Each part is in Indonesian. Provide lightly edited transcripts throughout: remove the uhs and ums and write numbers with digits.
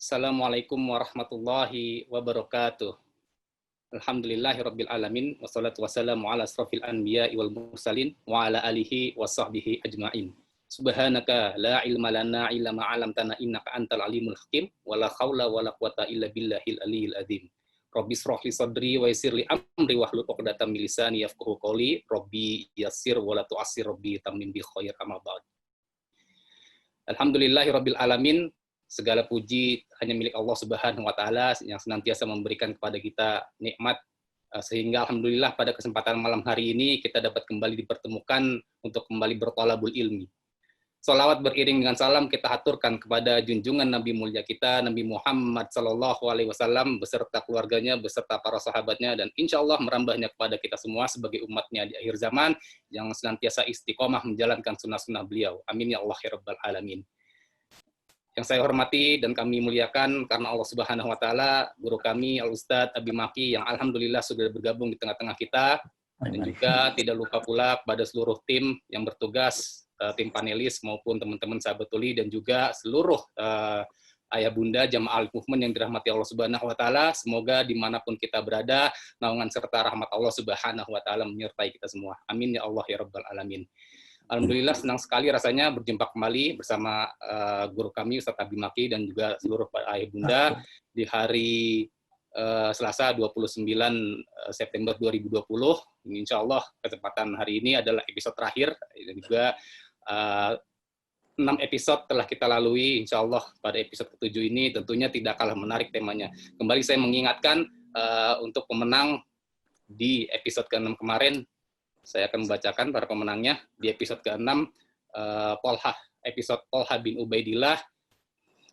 Assalamualaikum warahmatullahi wabarakatuh. Alhamdulillahirabbil alamin wassalatu wassalamu ala asrofil anbiya'i wal mursalin wa ala alihi wa sahbihi ajmain. Subhanaka la ilma lana illa ma 'allamtana innaka antal alimul hakim wa la haula wa la quwata illa billahil aliyil adzim. Rabbi shrah li sadri wa yassir li amri wahlul 'uqdatam min lisani yafqahu qawli. Rabbi yassir wa la tu'assir rabbi tamim bi khair amma ba'd. Alhamdulillahirabbil alamin. Segala puji hanya milik Allah Subhanahu wa taala yang senantiasa memberikan kepada kita nikmat sehingga alhamdulillah pada kesempatan malam hari ini kita dapat kembali dipertemukan untuk kembali berthalabul ilmi. Shalawat beriring dengan salam kita haturkan kepada junjungan Nabi mulia kita Nabi Muhammad sallallahu alaihi wasallam beserta keluarganya beserta para sahabatnya dan insya Allah merambahnya kepada kita semua sebagai umatnya di akhir zaman yang senantiasa istiqomah menjalankan sunnah-sunnah beliau. Amin ya Allah ya rabbal alamin. Yang saya hormati dan kami muliakan karena Allah Subhanahu wa taala, guru kami Al-Ustadz Abi Maki yang alhamdulillah sudah bergabung di tengah-tengah kita, dan juga tidak lupa pula pada seluruh tim yang bertugas, tim panelis maupun teman-teman sahabat tuli dan juga seluruh ayah bunda jamaah Al-Movement yang dirahmati Allah Subhanahu wa taala. Semoga dimanapun kita berada, naungan serta rahmat Allah Subhanahu wa taala menyertai kita semua. Amin ya Allah ya rabbal alamin. Alhamdulillah senang sekali rasanya berjumpa kembali bersama guru kami Ustadz Abi Maki dan juga seluruh ayah bunda di hari Selasa 29 September 2020. Insya Allah kesempatan hari ini adalah episode terakhir dan juga 6 episode telah kita lalui. Insya Allah pada episode ke-7 ini tentunya tidak kalah menarik temanya. Kembali saya mengingatkan untuk pemenang di episode ke-6 kemarin. Saya akan membacakan para pemenangnya di episode ke-6, episode Tolha bin Ubaidillah,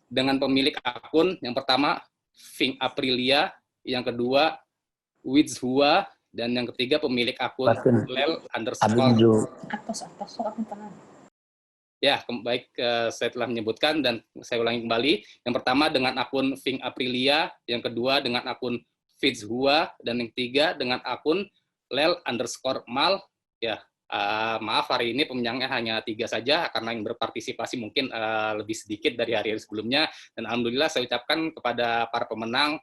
dengan pemilik akun yang pertama, Fing Aprilia, yang kedua, Wizhua, dan yang ketiga pemilik akun Lel _ Ya, baik, saya telah menyebutkan dan saya ulangi kembali. Yang pertama dengan akun Fing Aprilia, yang kedua dengan akun Wizhua, dan yang ketiga dengan akun Lel_mal, ya, maaf hari ini pemenangnya hanya 3 saja karena yang berpartisipasi mungkin lebih sedikit dari hari sebelumnya dan alhamdulillah saya ucapkan kepada para pemenang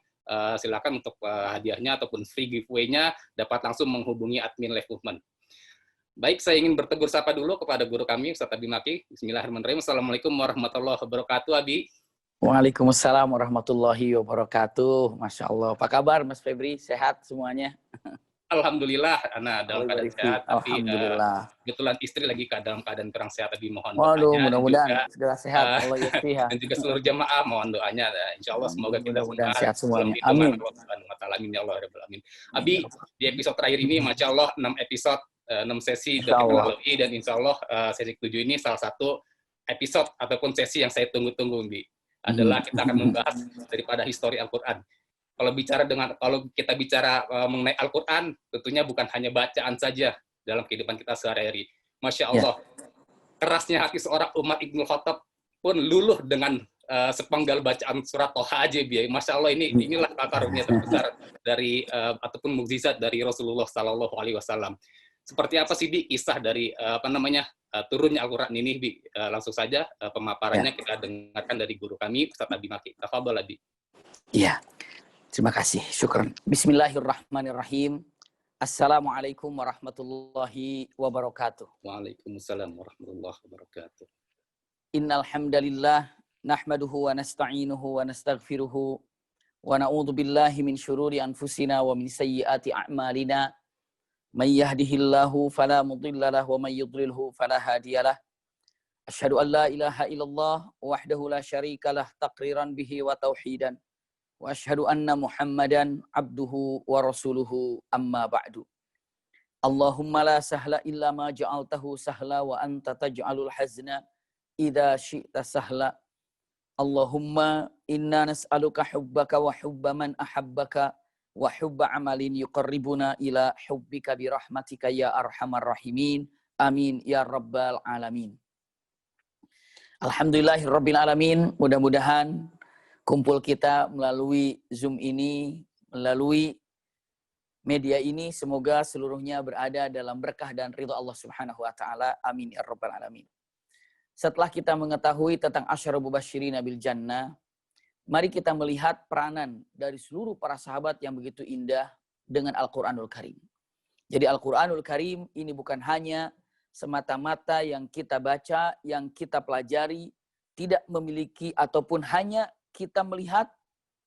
silakan untuk hadiahnya ataupun free giveaway-nya dapat langsung menghubungi admin Live Movement. Baik, saya ingin bertegur sapa dulu kepada guru kami Ustadz Abi Maki. Bismillahirrahmanirrahim. Assalamualaikum warahmatullahi wabarakatuh, Abi. Waalaikumsalam warahmatullahi wabarakatuh. Masya Allah. Apa kabar Mas Febri? Sehat semuanya? Alhamdulillah, Ana dalam keadaan sehat. Tapi kebetulan istri lagi dalam keadaan kurang sehat. Tapi mohon doanya. Mudah-mudahan segera sehat. Allah yafiha. Dan juga seluruh jemaah mohon doanya. Insya Allah semoga kita semua sehat semuanya. Amin. Amin ya Allah. Abi, di episode terakhir ini, Masya Allah, 6 episode, 6 sesi sudah kita lalui. Dan insya Allah sesi ke-7 ini salah satu episode ataupun sesi yang saya tunggu-tunggu, Bi. Adalah kita akan membahas daripada histori Al-Quran. Kalau kita bicara mengenai Al-Quran, tentunya bukan hanya bacaan saja dalam kehidupan kita sehari-hari. Masya Allah, kerasnya hati seorang Umar Ibn Khattab pun luluh dengan sepenggal bacaan surat Thaha aja, Bi. Masya Allah, inilah karunia terbesar dari ataupun mukjizat dari Rasulullah Sallallahu Alaihi Wasallam. Seperti apa sih, Bi, kisah dari turunnya Al-Quran ini, Bi? Langsung saja pemaparannya kita dengarkan dari guru kami, Ustadz Abi Maki. Tafadhol, Bi. Iya. Terima kasih, syukran. Bismillahirrahmanirrahim. Assalamualaikum warahmatullahi wabarakatuh. Waalaikumsalam warahmatullahi wabarakatuh. Innal hamdalillah nahmaduhu wa nasta'inuhu wa nastaghfiruhu wa na'udzu billahi min syururi anfusina wa min sayyiati a'malina. May yahdihillahu fala mudilla lahu wa may yudlilhu fala hadiyalah. Asyhadu an la ilaha illallah wahdahu la syarikalah taqriran bihi wa tauhidan. Wa asyhadu anna Muhammadan abduhu wa rasuluhu amma ba'du. Allahumma la sahla illa ma ja'altahu sahla wa anta taj'alul hazna idza syi'ta sahla. Allahumma inna nas'aluka hubbaka wa hubba man ahabbaka wa hubba amalin yuqarribuna ila hubbika bi rahmatika ya arhamar rahimin. Amin ya rabbal alamin. Alhamdulillahirabbil alamin. Mudah-mudahan kumpul kita melalui Zoom ini, melalui media ini, semoga seluruhnya berada dalam berkah dan ridha Allah Subhanahu wa taala. Amin ya rabbal alamin. Setelah kita mengetahui tentang asyara mubasysyirina bil jannah, mari kita melihat peranan dari seluruh para sahabat yang begitu indah dengan Al-Quranul Karim. Jadi Al-Quranul Karim ini bukan hanya semata-mata yang kita baca, yang kita pelajari, tidak memiliki ataupun hanya kita melihat,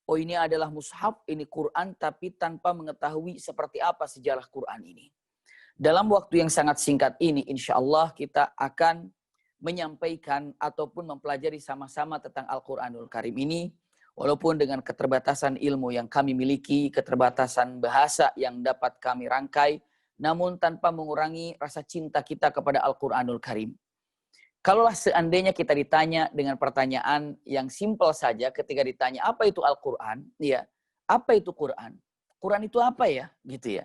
oh ini adalah mushaf, ini Quran, tapi tanpa mengetahui seperti apa sejarah Quran ini. Dalam waktu yang sangat singkat ini, insya Allah kita akan menyampaikan ataupun mempelajari sama-sama tentang Al-Quranul Karim ini. Walaupun dengan keterbatasan ilmu yang kami miliki, keterbatasan bahasa yang dapat kami rangkai, namun tanpa mengurangi rasa cinta kita kepada Al-Quranul Karim. Kalaulah seandainya kita ditanya dengan pertanyaan yang simpel saja ketika ditanya apa itu Al-Quran, ya, apa itu Quran? Quran itu apa ya? Gitu ya.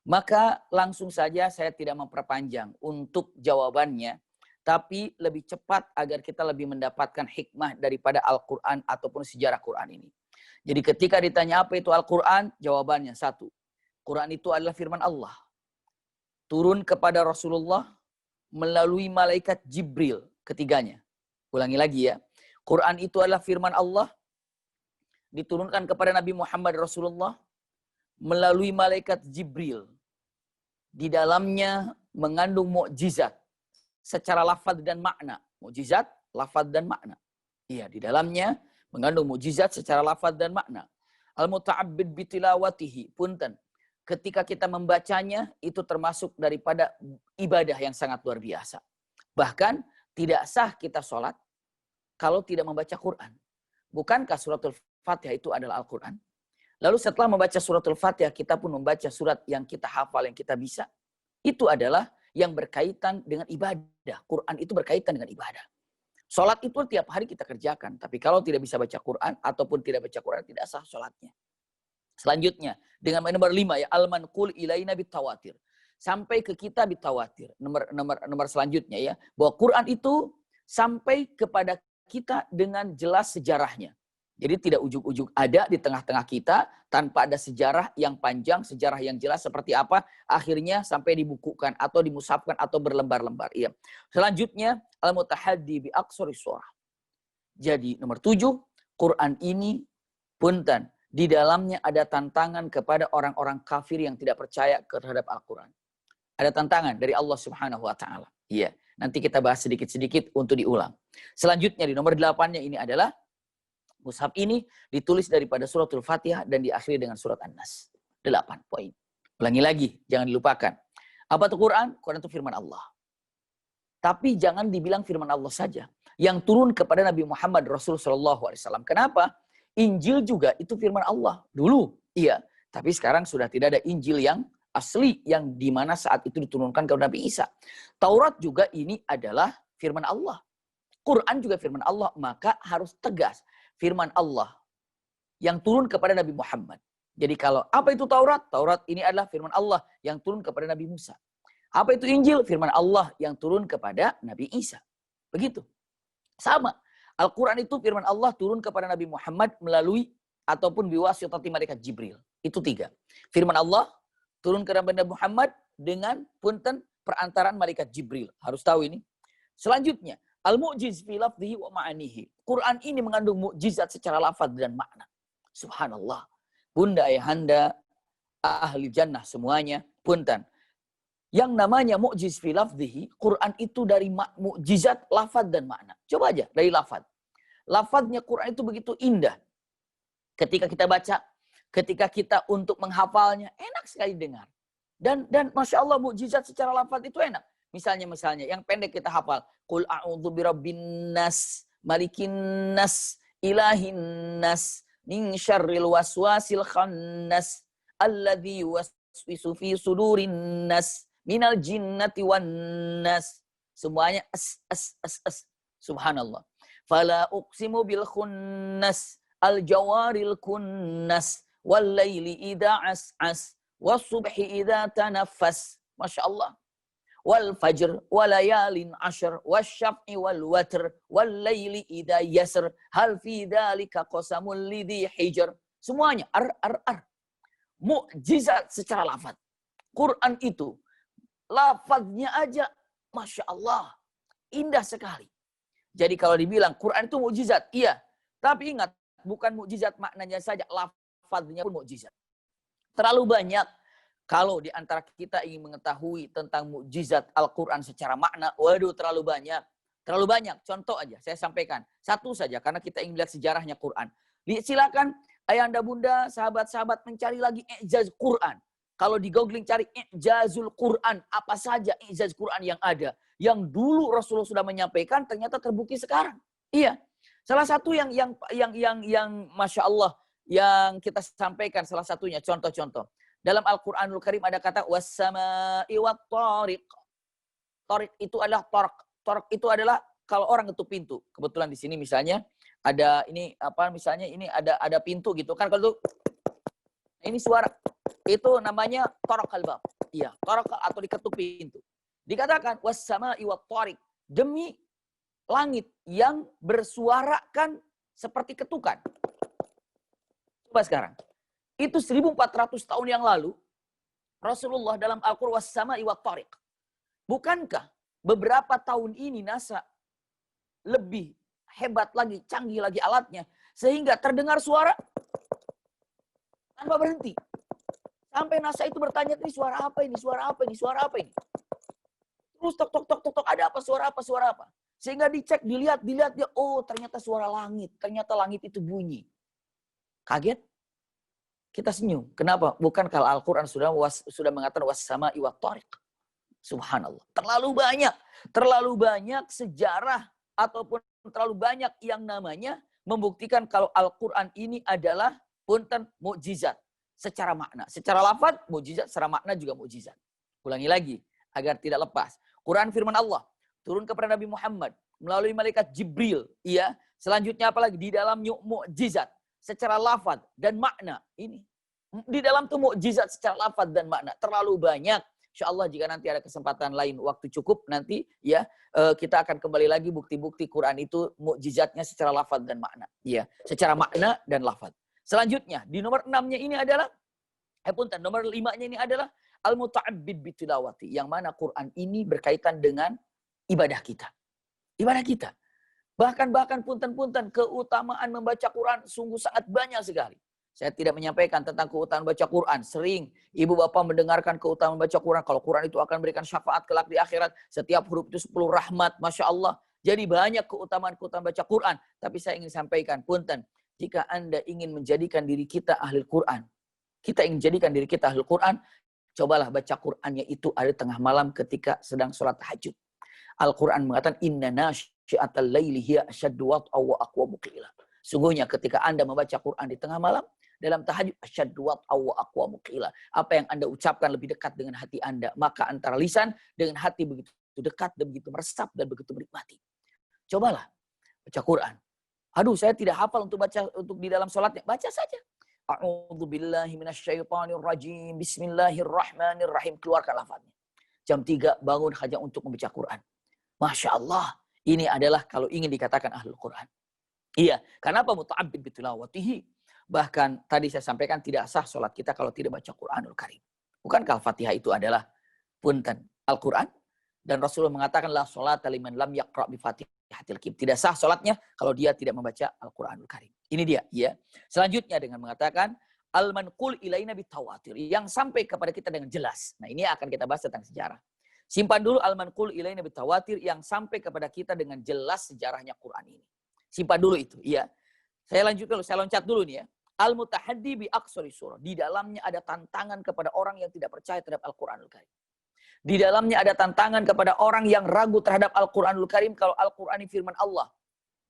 Maka langsung saja saya tidak memperpanjang untuk jawabannya, tapi lebih cepat agar kita lebih mendapatkan hikmah daripada Al-Quran ataupun sejarah Quran ini. Jadi ketika ditanya apa itu Al-Quran, jawabannya satu. Quran itu adalah firman Allah. Turun kepada Rasulullah melalui malaikat Jibril, ketiganya. Ulangi lagi ya. Quran itu adalah firman Allah, diturunkan kepada Nabi Muhammad Rasulullah melalui malaikat Jibril. Di dalamnya mengandung mukjizat secara lafaz dan makna. Mukjizat, lafaz dan makna. Iya, di dalamnya mengandung mukjizat secara lafaz dan makna. Al-muta'abbid bitilawatihi, punten. Ketika kita membacanya, itu termasuk daripada ibadah yang sangat luar biasa. Bahkan tidak sah kita sholat kalau tidak membaca Quran. Bukankah suratul Fatihah itu adalah Al-Quran? Lalu setelah membaca suratul Fatihah, kita pun membaca surat yang kita hafal, yang kita bisa. Itu adalah yang berkaitan dengan ibadah. Quran itu berkaitan dengan ibadah. Sholat itu tiap hari kita kerjakan. Tapi kalau tidak bisa baca Quran, ataupun tidak baca Quran, tidak sah sholatnya. Selanjutnya, dengan nomor 5 ya, al-manqul ilaina bitawatir. Sampai ke kita bitawatir. Nomor selanjutnya ya, bahwa Quran itu sampai kepada kita dengan jelas sejarahnya. Jadi tidak ujuk-ujuk ada di tengah-tengah kita tanpa ada sejarah yang panjang, sejarah yang jelas seperti apa akhirnya sampai dibukukan atau dimusafkan atau berlembar-lembar. Iya. Selanjutnya al-mutahaddi bi aqsari surah. Jadi nomor 7, Quran ini punten di dalamnya ada tantangan kepada orang-orang kafir yang tidak percaya terhadap Al-Quran. Ada tantangan dari Allah Subhanahu wa taala. Iya, nanti kita bahas sedikit-sedikit untuk diulang. Selanjutnya di nomor 8-nya ini adalah mushaf ini ditulis daripada suratul Fatihah dan diakhiri dengan surat An-Nas. 8 poin. Ulangi lagi, jangan dilupakan. Apa itu Quran? Quran itu firman Allah. Tapi jangan dibilang firman Allah saja. Yang turun kepada Nabi Muhammad Rasulullah SAW. Kenapa? Injil juga itu firman Allah. Dulu, iya. Tapi sekarang sudah tidak ada Injil yang asli yang dimana saat itu diturunkan kepada Nabi Isa. Taurat juga ini adalah firman Allah. Quran juga firman Allah. Maka harus tegas. Firman Allah yang turun kepada Nabi Muhammad. Jadi kalau apa itu Taurat? Taurat ini adalah firman Allah yang turun kepada Nabi Musa. Apa itu Injil? Firman Allah yang turun kepada Nabi Isa. Begitu. Sama. Al-Quran itu firman Allah turun kepada Nabi Muhammad melalui ataupun biwasitati malaikat Jibril. Itu 3. Firman Allah turun kepada Nabi Muhammad dengan punten perantaraan malaikat Jibril. Harus tahu ini. Selanjutnya, al-mu'jiz fi lafdhihi wa ma'anihi. Quran ini mengandung mukjizat secara lafaz dan makna. Subhanallah. Bunda, ayahanda, ahli jannah semuanya, punten. Yang namanya mu'jiz fi lafdhihi, Quran itu dari mukjizat, lafaz dan makna. Coba aja dari lafaz. Lafaznya Quran itu begitu indah. Ketika kita baca, ketika kita untuk menghafalnya, enak sekali dengar. Dan Masya Allah mukjizat secara lafaz itu enak. Misalnya yang pendek kita hafal. Qul a'udzu birabbin nas, malikin nas, ilahin nas, min syarril waswasil khannas, alladzi yuwaswisu fi sudurin nas, minal jinnati wan nas. Semuanya as. Subhanallah. Fala uqsimu bil khunnas, al jawaril kunnas, wal laili idza as'as, was subhi idza tanaffas. Masya Allah. Wal fajr walayalin ashar wasyaf'i wal watr wal laili idza yasr hal fi dzalika qasamul lidhi hijr. Semuanya ar. Mukjizat secara lafaz. Quran itu lafaznya aja Masya Allah indah sekali. Jadi kalau dibilang Quran itu mukjizat, iya. Tapi ingat bukan mukjizat maknanya saja, lafadznya pun mukjizat. Terlalu banyak. Kalau di antara kita ingin mengetahui tentang mukjizat Al-Quran secara makna, waduh terlalu banyak. Terlalu banyak. Contoh aja, saya sampaikan. Satu saja, karena kita ingin lihat sejarahnya Quran. Silakan ayahanda bunda, sahabat-sahabat mencari lagi i'jaz Quran. Kalau di googling cari i'jazul Quran, apa saja i'jaz Quran yang ada. Yang dulu Rasulullah sudah menyampaikan, ternyata terbukti sekarang. Iya. Salah satu yang Masya Allah, yang kita sampaikan salah satunya, contoh-contoh. Dalam Al-Quranul Karim ada kata wassama'i wattariq. Tariq itu adalah torak. Torak itu adalah kalau orang ketuk pintu. Kebetulan di sini misalnya ada ini apa misalnya ini ada pintu gitu kan, kalau ini suara itu namanya torak kalbab. Iya, torak atau diketuk pintu. Dikatakan wassama'i wattariq, demi langit yang bersuarakan seperti ketukan. Coba sekarang. Itu 1400 tahun yang lalu, Rasulullah dalam Al-Quran wassama'i wattariq. Bukankah beberapa tahun ini NASA lebih hebat lagi, canggih lagi alatnya, sehingga terdengar suara tanpa berhenti. Sampai NASA itu bertanya, ini suara apa ini, suara apa ini, suara apa ini. Terus tok, ada apa, suara apa, suara apa. Sehingga dicek, dilihat dia, oh ternyata suara langit, ternyata langit itu bunyi. Kaget? Kita senyum. Kenapa? Bukan kalau Al-Quran sudah mengatakan wassama'i wattariq. Subhanallah. Terlalu banyak sejarah ataupun terlalu banyak yang namanya membuktikan kalau Al-Quran ini adalah punten mukjizat secara makna. Secara lafaz mukjizat, secara makna juga mukjizat. Ulangi lagi agar tidak lepas. Quran firman Allah turun kepada Nabi Muhammad melalui malaikat Jibril. Iya. Selanjutnya apalagi? Di dalam mukjizat secara lafaz dan makna. Ini di dalam itu mukjizat secara lafaz dan makna terlalu banyak. Insyaallah jika nanti ada kesempatan lain, waktu cukup nanti ya kita akan kembali lagi bukti-bukti Quran itu mukjizatnya secara lafaz dan makna. Ya, secara makna dan lafaz. Selanjutnya di nomor 6-nya ini adalah nomor 5-nya ini adalah al-muta'abbid bitilawati, yang mana Quran ini berkaitan dengan ibadah kita. Ibadah kita. Bahkan punten keutamaan membaca Quran sungguh sangat banyak sekali. Saya tidak menyampaikan tentang keutamaan baca Quran. Sering ibu bapak mendengarkan keutamaan baca Quran. Kalau Quran itu akan memberikan syafaat kelak di akhirat. Setiap huruf itu 10 rahmat. Masya Allah. Jadi banyak keutamaan-keutamaan baca Quran. Tapi saya ingin sampaikan, punten. Jika Anda ingin menjadikan diri kita ahli Quran. Kita ingin jadikan diri kita ahli Quran. Cobalah baca Qurannya itu ada tengah malam ketika sedang sholat tahajud. Al-Quran mengatakan, inna nasyi'atal layli hiya asyaddu wat'a wa aqwamu qila. Sungguhnya ketika Anda membaca Quran di tengah malam, dalam tahajud, asyaddu wat'a wa aqwamu qila. Apa yang Anda ucapkan lebih dekat dengan hati Anda. Maka antara lisan dengan hati begitu dekat dan begitu meresap dan begitu menikmati. Cobalah baca Quran. Aduh, saya tidak hafal untuk baca untuk di dalam sholatnya. Baca saja. A'udzubillahi minasyaitonirrajim. Bismillahirrahmanirrahim. Keluarkan lafaznya. Jam 3 bangun hanya untuk membaca Quran. Masya Allah. Ini adalah kalau ingin dikatakan ahlul Quran. Iya. Kenapa muta'abbid bitilawatihi? Bahkan tadi saya sampaikan tidak sah sholat kita kalau tidak baca Quranul Karim. Bukankah Al-Fatihah itu adalah punten Al-Quran? Dan Rasulullah mengatakan la sholata liman lam yaqra' bi Fatihatil Kitab. Tidak sah sholatnya kalau dia tidak membaca Al-Quranul Karim. Ini dia. Ya. Selanjutnya dengan mengatakan al-manqul ilaina bitawatir, yang sampai kepada kita dengan jelas. Nah, ini akan kita bahas tentang sejarah. Simpan dulu al-manqul ilaina bitawatir, yang sampai kepada kita dengan jelas sejarahnya Quran ini. Simpan dulu itu, iya. Saya loncat dulu nih ya. Al-mutahaddi bi aqsari surah. Di dalamnya ada tantangan kepada orang yang tidak percaya terhadap Al-Quranul Karim. Di dalamnya ada tantangan kepada orang yang ragu terhadap Al-Quranul Karim kalau Al-Quran ini firman Allah.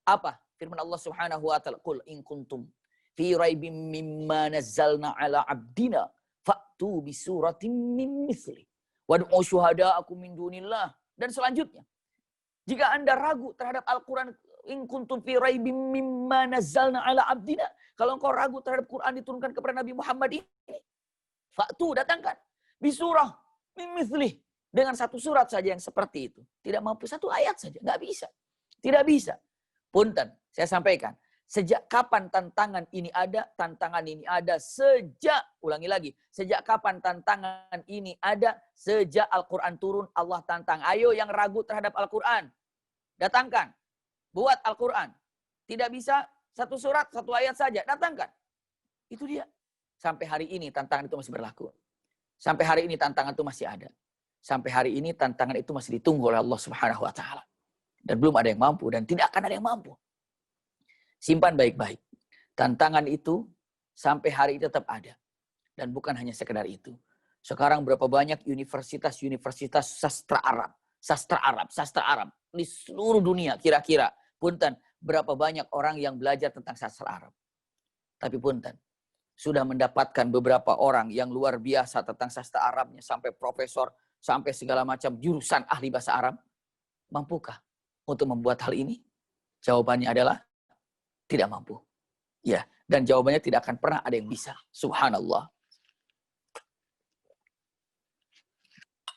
Apa? Firman Allah Subhanahu wa taala, "Qul in kuntum fi raibim mimma nazzalna ala abdina fa'tu bi suratin min mithli wad'u syuhada'akum min dunillah." Dan selanjutnya, jika Anda ragu terhadap Al-Quran, in kuntum fi raibim mimma nazzalna ala abdina, kalau engkau ragu terhadap Quran diturunkan kepada Nabi Muhammad ini, fa'tu, datangkan bisurah min mithlih, dengan satu surat saja yang seperti itu. Tidak mampu, satu ayat saja, nggak bisa. Tidak bisa. Punten, saya sampaikan, sejak kapan tantangan ini ada? Tantangan ini ada sejak, ulangi lagi, sejak kapan tantangan ini ada? Sejak Al-Quran turun, Allah tantang. Ayo yang ragu terhadap Al-Quran, datangkan, buat Al-Quran. Tidak bisa, satu surat, satu ayat saja, datangkan. Itu dia. Sampai hari ini tantangan itu masih berlaku. Sampai hari ini tantangan itu masih ada. Sampai hari ini tantangan itu masih ditunggu oleh Allah Subhanahu wa taala. Dan belum ada yang mampu dan tidak akan ada yang mampu. Simpan baik-baik. Tantangan itu sampai hari ini tetap ada. Dan bukan hanya sekedar itu. Sekarang berapa banyak universitas-universitas sastra Arab di seluruh dunia kira-kira. Punten, berapa banyak orang yang belajar tentang sastra Arab. Tapi punten, sudah mendapatkan beberapa orang yang luar biasa tentang sastra Arabnya. Sampai profesor, sampai segala macam jurusan ahli bahasa Arab. Mampukah untuk membuat hal ini? Jawabannya adalah tidak mampu. Ya, dan jawabannya tidak akan pernah ada yang bisa. Subhanallah.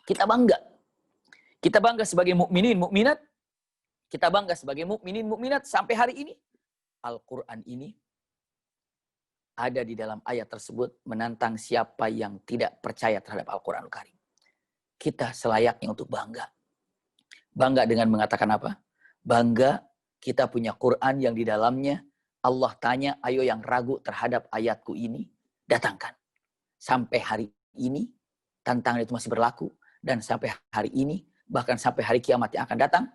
Kita bangga. Kita bangga sebagai mukminin, mukminat. Kita bangga sebagai mukminin, mukminat sampai hari ini. Al-Qur'an ini ada di dalam ayat tersebut menantang siapa yang tidak percaya terhadap Al-Qur'anul Karim. Kita selayaknya untuk bangga. Bangga dengan mengatakan apa? Bangga kita punya Quran yang di dalamnya Allah tanya, ayo yang ragu terhadap ayatku ini, datangkan. Sampai hari ini, tantangan itu masih berlaku. Dan sampai hari ini, bahkan sampai hari kiamat yang akan datang,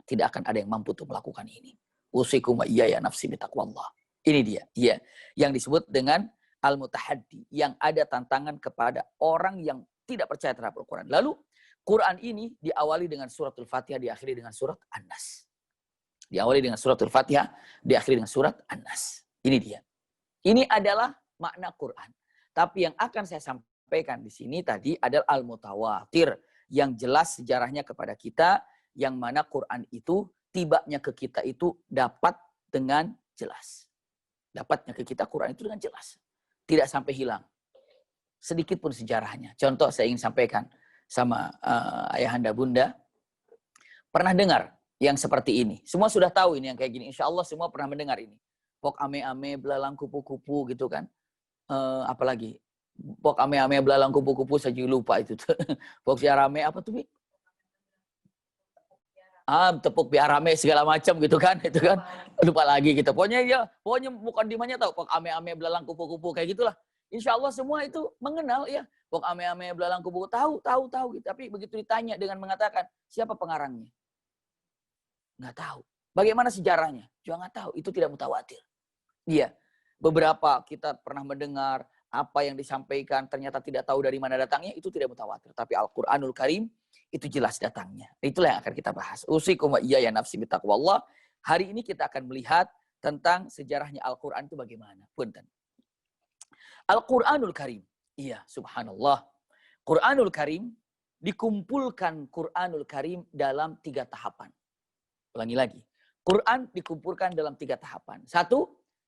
tidak akan ada yang mampu untuk melakukan ini. Usikum wa iyaya nafsi bitaqwallah. Ini dia. Ya, yang disebut dengan al-mutahaddi. Yang ada tantangan kepada orang yang tidak percaya terhadap Al-Quran. Lalu, Quran ini diawali dengan suratul Fatihah, diakhiri dengan surat An-Nas. Diawali dengan suratul Fatihah, diakhiri dengan surat An-Nas. Ini dia. Ini adalah makna Quran. Tapi yang akan saya sampaikan di sini tadi adalah al-mutawatir. Yang jelas sejarahnya kepada kita, yang mana Quran itu tibanya ke kita itu dapat dengan jelas. Dapatnya ke kita Quran itu dengan jelas. Tidak sampai hilang. Sedikit pun sejarahnya. Contoh saya ingin sampaikan sama ayahanda bunda. Pernah dengar yang seperti ini. Semua sudah tahu ini yang kayak gini. Insya Allah semua pernah mendengar ini. Pok ame-ame, belalang kupu-kupu gitu kan. Apalagi. Pok ame-ame, belalang kupu-kupu, saya juga lupa itu. Pok siarame apa tuh, Mi? Tepuk biarame segala macam gitu kan. Itu kan. Lupa lagi gitu. Pokoknya bukan dimanya tahu. Pok ame-ame, belalang kupu-kupu kayak gitulah. Insya Allah semua itu mengenal ya. Pok ame-ame, belalang kupu-kupu tahu gitu. Tapi begitu ditanya dengan mengatakan siapa pengarangnya? Nggak tahu. Bagaimana sejarahnya? Juga nggak tahu. Itu tidak mutawatir. Iya. Beberapa kita pernah mendengar apa yang disampaikan ternyata tidak tahu dari mana datangnya, itu tidak mutawatir. Tapi Al-Quranul Karim itu jelas datangnya. Itulah yang akan kita bahas. Usikum wa iyaya nafsi bitaqwallah. Hari ini kita akan melihat tentang sejarahnya Al-Quran itu bagaimana. Punten. Al-Quranul Karim. Iya, subhanallah. Quranul Karim, dikumpulkan Quranul Karim dalam 3 tahapan. Ulangi lagi. Quran dikumpulkan dalam 3 tahapan. 1,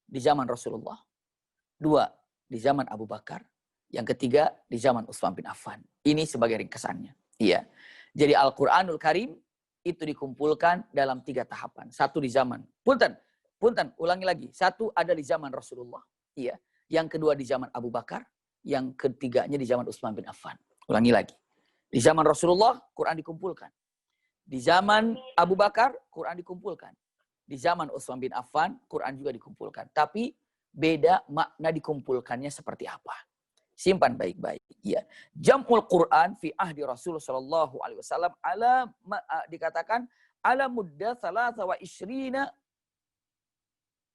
di zaman Rasulullah. 2, di zaman Abu Bakar. Yang ketiga, di zaman Utsman bin Affan. Ini sebagai ringkasannya. Iya. Jadi Al-Quranul Karim itu dikumpulkan dalam 3 tahapan. 1 di zaman. Punten, ulangi lagi. 1 ada di zaman Rasulullah. Iya. Yang kedua di zaman Abu Bakar. Yang ketiganya di zaman Utsman bin Affan. Ulangi lagi. Di zaman Rasulullah, Quran dikumpulkan. Di zaman Abu Bakar, Quran dikumpulkan. Di zaman Utsman bin Affan, Quran juga dikumpulkan. Tapi beda makna dikumpulkannya seperti apa. Simpan baik-baik. Ya. Jam'ul Quran fi ahdi Rasulullah sallallahu alaihi wasallam dikatakan ala mudda 23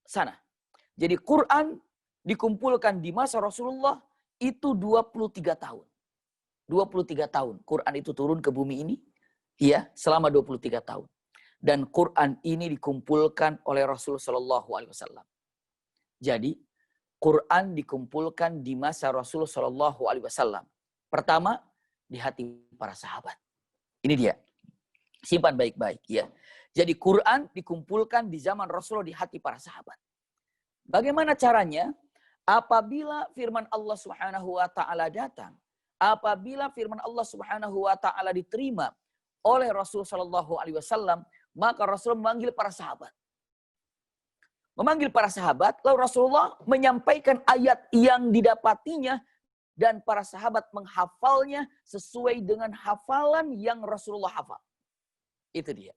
sana. Jadi Quran dikumpulkan di masa Rasulullah itu 23 tahun. 23 tahun Quran itu turun ke bumi ini. Ya, selama 23 tahun. Dan Quran ini dikumpulkan oleh Rasulullah sallallahu alaihi wasallam. Jadi, Quran dikumpulkan di masa Rasulullah Shallallahu Alaihi Wasallam. Pertama, di hati para sahabat. Ini dia. Simpan baik-baik. Ya. Jadi Quran dikumpulkan di zaman Rasulullah di hati para sahabat. Bagaimana caranya? Apabila firman Allah Subhanahu Wa Taala datang, apabila firman Allah Subhanahu Wa Taala diterima oleh Rasulullah Shallallahu Alaihi Wasallam, maka Rasul memanggil para sahabat. Memanggil para sahabat, lalu Rasulullah menyampaikan ayat yang didapatinya dan para sahabat menghafalnya sesuai dengan hafalan yang Rasulullah hafal. Itu dia.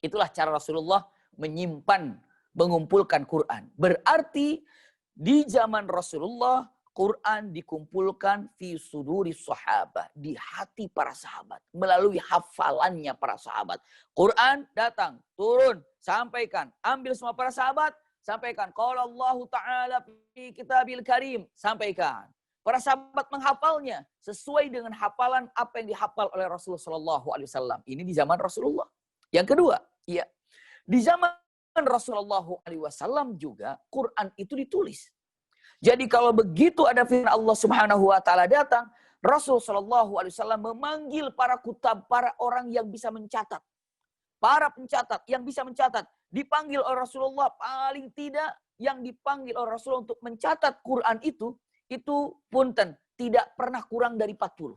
Itulah cara Rasulullah menyimpan mengumpulkan Quran. Berarti di zaman Rasulullah, Quran dikumpulkan fi suduri sahabat, di hati para sahabat, melalui hafalannya para sahabat. Quran datang, turun, sampaikan, ambil semua para sahabat, sampaikan. Qala Allah Ta'ala fi kitabil karim, sampaikan. Para sahabat menghafalnya sesuai dengan hafalan apa yang dihafal oleh Rasulullah SAW. Ini di zaman Rasulullah. Yang kedua, ya, di zaman Rasulullah SAW juga Quran itu ditulis. Jadi kalau begitu ada firman Allah Subhanahu Wa Taala datang, Rasulullah SAW memanggil para kutab, para orang yang bisa mencatat, para pencatat yang bisa mencatat, dipanggil oleh Rasulullah. Paling tidak yang dipanggil oleh Rasulullah untuk mencatat Quran itu punten tidak pernah kurang dari 40.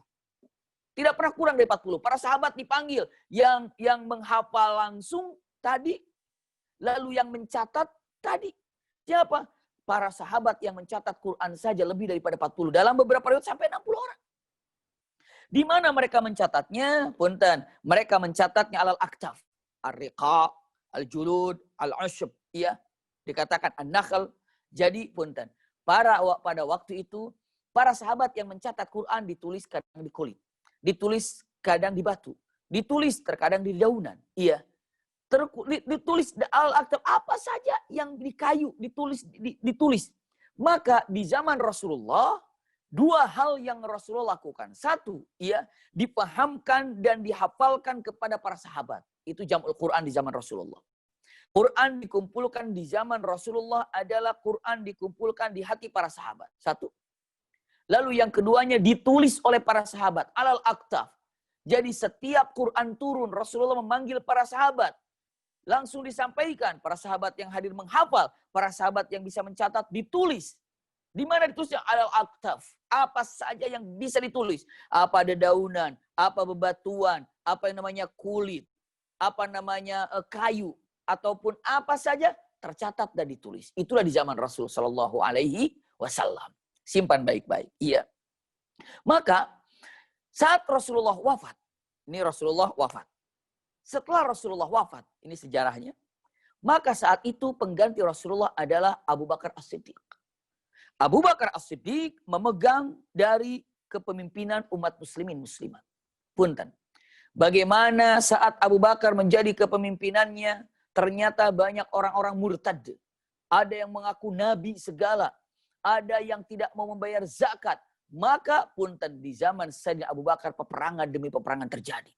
Tidak pernah kurang dari 40. Para sahabat dipanggil, yang menghafal langsung tadi, lalu yang mencatat tadi. Siapa? Para sahabat yang mencatat Quran saja lebih daripada 40. Dalam beberapa riwayat sampai 60 orang. Di mana mereka mencatatnya? Punten, mereka mencatatnya alal aktaf, ar-riqa, al-julud, al-ushb, ya. Dikatakan an-nakhl. Jadi punten, pada waktu itu para sahabat yang mencatat Quran ditulis kadang di kulit, ditulis kadang di batu, ditulis terkadang di daunan, iya. Ditulis al-aktab apa saja yang di kayu ditulis. Maka di zaman Rasulullah dua hal yang Rasulullah lakukan. Satu, ya, dipahamkan dan dihafalkan kepada para sahabat. Itu jam'ul Quran di zaman Rasulullah. Quran dikumpulkan di zaman Rasulullah adalah Quran dikumpulkan di hati para sahabat. Satu. Lalu yang keduanya ditulis oleh para sahabat. Alal aktaf. Jadi setiap Quran turun, Rasulullah memanggil para sahabat. Langsung disampaikan. Para sahabat yang hadir menghafal. Para sahabat yang bisa mencatat ditulis. Di mana ditulisnya? Alal aktaf. Apa saja yang bisa ditulis. Apa dedaunan, apa bebatuan, apa yang namanya kulit, apa namanya kayu. Ataupun apa saja tercatat dan ditulis. Itulah di zaman Rasul Shallallahu Alaihi Wasallam. Simpan baik-baik. Iya. Maka saat Rasulullah wafat, ini Rasulullah wafat. Setelah Rasulullah wafat, ini sejarahnya. Maka saat itu pengganti Rasulullah adalah Abu Bakar As-Siddiq. Abu Bakar As-Siddiq memegang dari kepemimpinan umat muslimin muslimat. Punten. Bagaimana saat Abu Bakar menjadi kepemimpinannya, ternyata banyak orang-orang murtad. Ada yang mengaku nabi segala. Ada yang tidak mau membayar zakat. Maka punten di zaman Sayyidina Abu Bakar peperangan demi peperangan terjadi.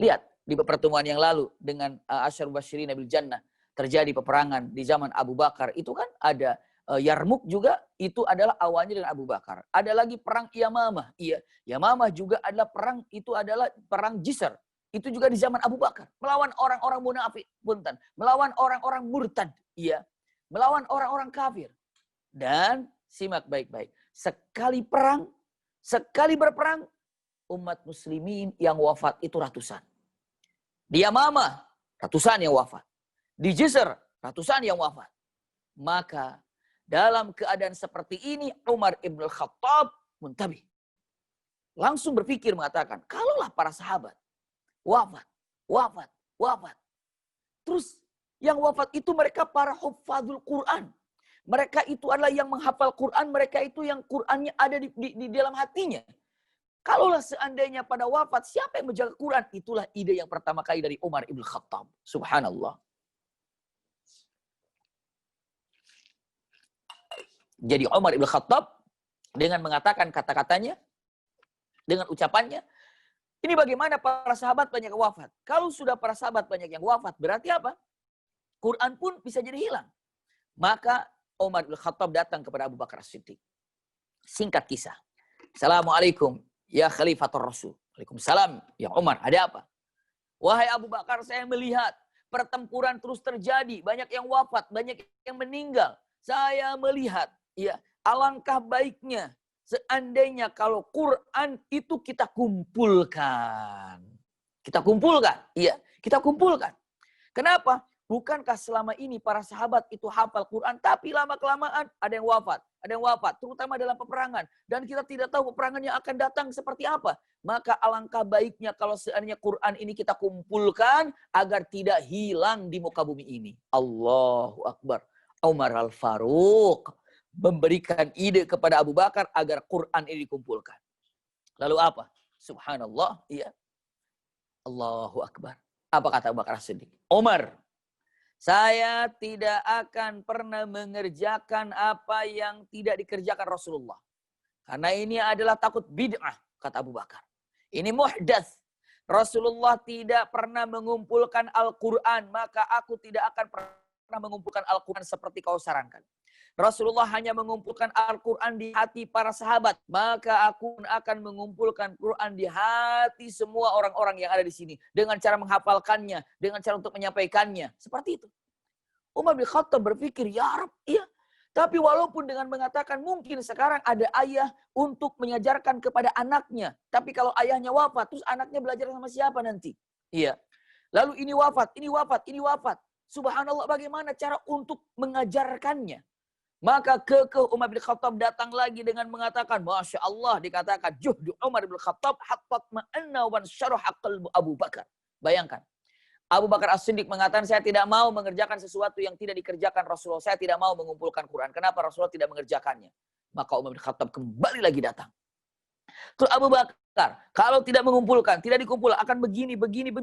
Lihat di pertemuan yang lalu dengan Asyar Basyirin Bil Jannah. Terjadi peperangan di zaman Abu Bakar. Itu kan ada Yarmuk juga itu adalah awalnya dengan Abu Bakar. Ada lagi perang Yamamah. Iya, Yamamah juga adalah perang, itu adalah perang Jisr. Itu juga di zaman Abu Bakar. Melawan orang-orang munafik. Punten. Melawan orang-orang murtad. Iya. Melawan orang-orang kafir. Dan simak baik-baik. Sekali perang, sekali berperang, umat muslimin yang wafat itu ratusan. Di Yamamah, ratusan yang wafat. Di Jisr, ratusan yang wafat. Maka dalam keadaan seperti ini, Umar ibn al-Khattab muntabih. Langsung berpikir mengatakan, kalaulah para sahabat wafat. Terus yang wafat itu mereka para huffazul Quran. Mereka itu adalah yang menghafal Quran, mereka itu yang Qurannya ada di dalam hatinya. Kalaulah seandainya pada wafat, siapa yang menjaga Quran? Itulah ide yang pertama kali dari Umar ibn Khattab. Subhanallah. Jadi Umar ibn Khattab dengan mengatakan kata-katanya, dengan ucapannya, ini bagaimana para sahabat banyak yang wafat. Kalau sudah para sahabat banyak yang wafat, berarti apa? Quran pun bisa jadi hilang. Maka Umar bin Khattab datang kepada Abu Bakar As-Siddiq. Singkat kisah. Assalamualaikum ya Khalifatul Rasul. Waalaikumsalam ya Umar, ada apa? Wahai Abu Bakar, saya melihat pertempuran terus terjadi. Banyak yang wafat, banyak yang meninggal. Saya melihat, ya, alangkah baiknya seandainya kalau Quran itu kita kumpulkan. Kita kumpulkan. Iya, kita kumpulkan. Kenapa? bukankah selama ini para sahabat itu hafal Quran, tapi lama-kelamaan ada yang wafat, terutama dalam peperangan. Dan kita tidak tahu peperangan yang akan datang seperti apa. Maka alangkah baiknya kalau seandainya Quran ini kita kumpulkan agar tidak hilang di muka bumi ini. Allahu Akbar. Umar Al-Faruq memberikan ide kepada Abu Bakar agar Quran ini dikumpulkan. Lalu apa? Subhanallah, iya. Allahu Akbar. Apa kata Abu Bakar As-Siddiq? Umar, saya tidak akan pernah mengerjakan apa yang tidak dikerjakan Rasulullah. Karena ini adalah takut bid'ah, kata Abu Bakar. Ini muhdats. Rasulullah tidak pernah mengumpulkan Al-Quran, maka aku tidak akan pernah mengumpulkan Al-Quran seperti kau sarankan. Rasulullah hanya mengumpulkan Al-Quran di hati para sahabat. Maka aku akan mengumpulkan Quran di hati semua orang-orang yang ada di sini. Dengan cara menghafalkannya. Dengan cara untuk menyampaikannya. Seperti itu. Umar bin Khattab berpikir, ya Rab, iya. Tapi walaupun dengan mengatakan mungkin sekarang ada ayah untuk mengajarkan kepada anaknya. Tapi kalau ayahnya wafat, terus anaknya belajar sama siapa nanti? Iya. Lalu ini wafat, ini wafat, ini wafat. Subhanallah, bagaimana cara untuk mengajarkannya? Maka kekeh Umar bin Khattab datang lagi dengan mengatakan, Masya Allah, dikatakan, Juhdu Umar bin Khattab hattat ma'anna wan syarah qalbu Abu Bakar. Bayangkan, Abu Bakar As-Siddiq mengatakan, saya tidak mau mengerjakan sesuatu yang tidak dikerjakan Rasulullah. Saya tidak mau mengumpulkan Quran. Kenapa Rasulullah tidak mengerjakannya? Maka Umar bin Khattab kembali lagi datang. Terus Abu Bakar, kalau tidak mengumpulkan, tidak dikumpul, akan begini,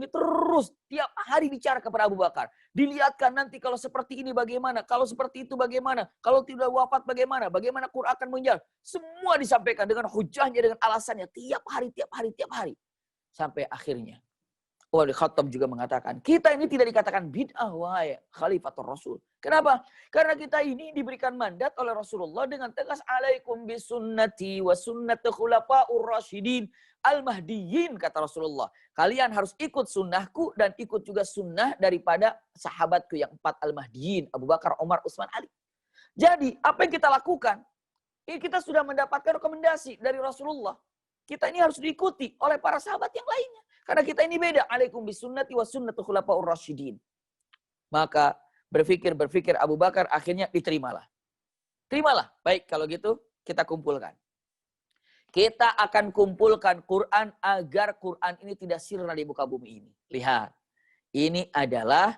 terus tiap hari bicara kepada Abu Bakar. Dilihatkan nanti kalau seperti ini bagaimana, kalau seperti itu bagaimana, kalau tidak wafat bagaimana, bagaimana Quran akan menjal. Semua disampaikan dengan hujahnya, dengan alasannya, tiap hari. Sampai akhirnya Umar bin Khattab juga mengatakan, kita ini tidak dikatakan bid'ah, wahai Khalifatul Rasul. Kenapa? Karena kita ini diberikan mandat oleh Rasulullah dengan tegas, alaikum bisunnati wa sunnati khulafa'ur rasyidin al-mahdiyyin, kata Rasulullah. Kalian harus ikut sunnahku dan ikut juga sunnah daripada sahabatku yang 4 al-mahdiyyin, Abu Bakar, Umar, Utsman, Ali. Jadi, apa yang kita lakukan? Ini kita sudah mendapatkan rekomendasi dari Rasulullah. Kita ini harus diikuti oleh para sahabat yang lainnya. Karena kita ini beda. Alaikum bisunnati wa sunnati khulafa'ur rasyidin. Maka berpikir Abu Bakar, akhirnya diterimalah. Terimalah. Baik, kalau gitu kita kumpulkan. Kita akan kumpulkan Quran agar Quran ini tidak sirna di muka bumi ini. Lihat. Ini adalah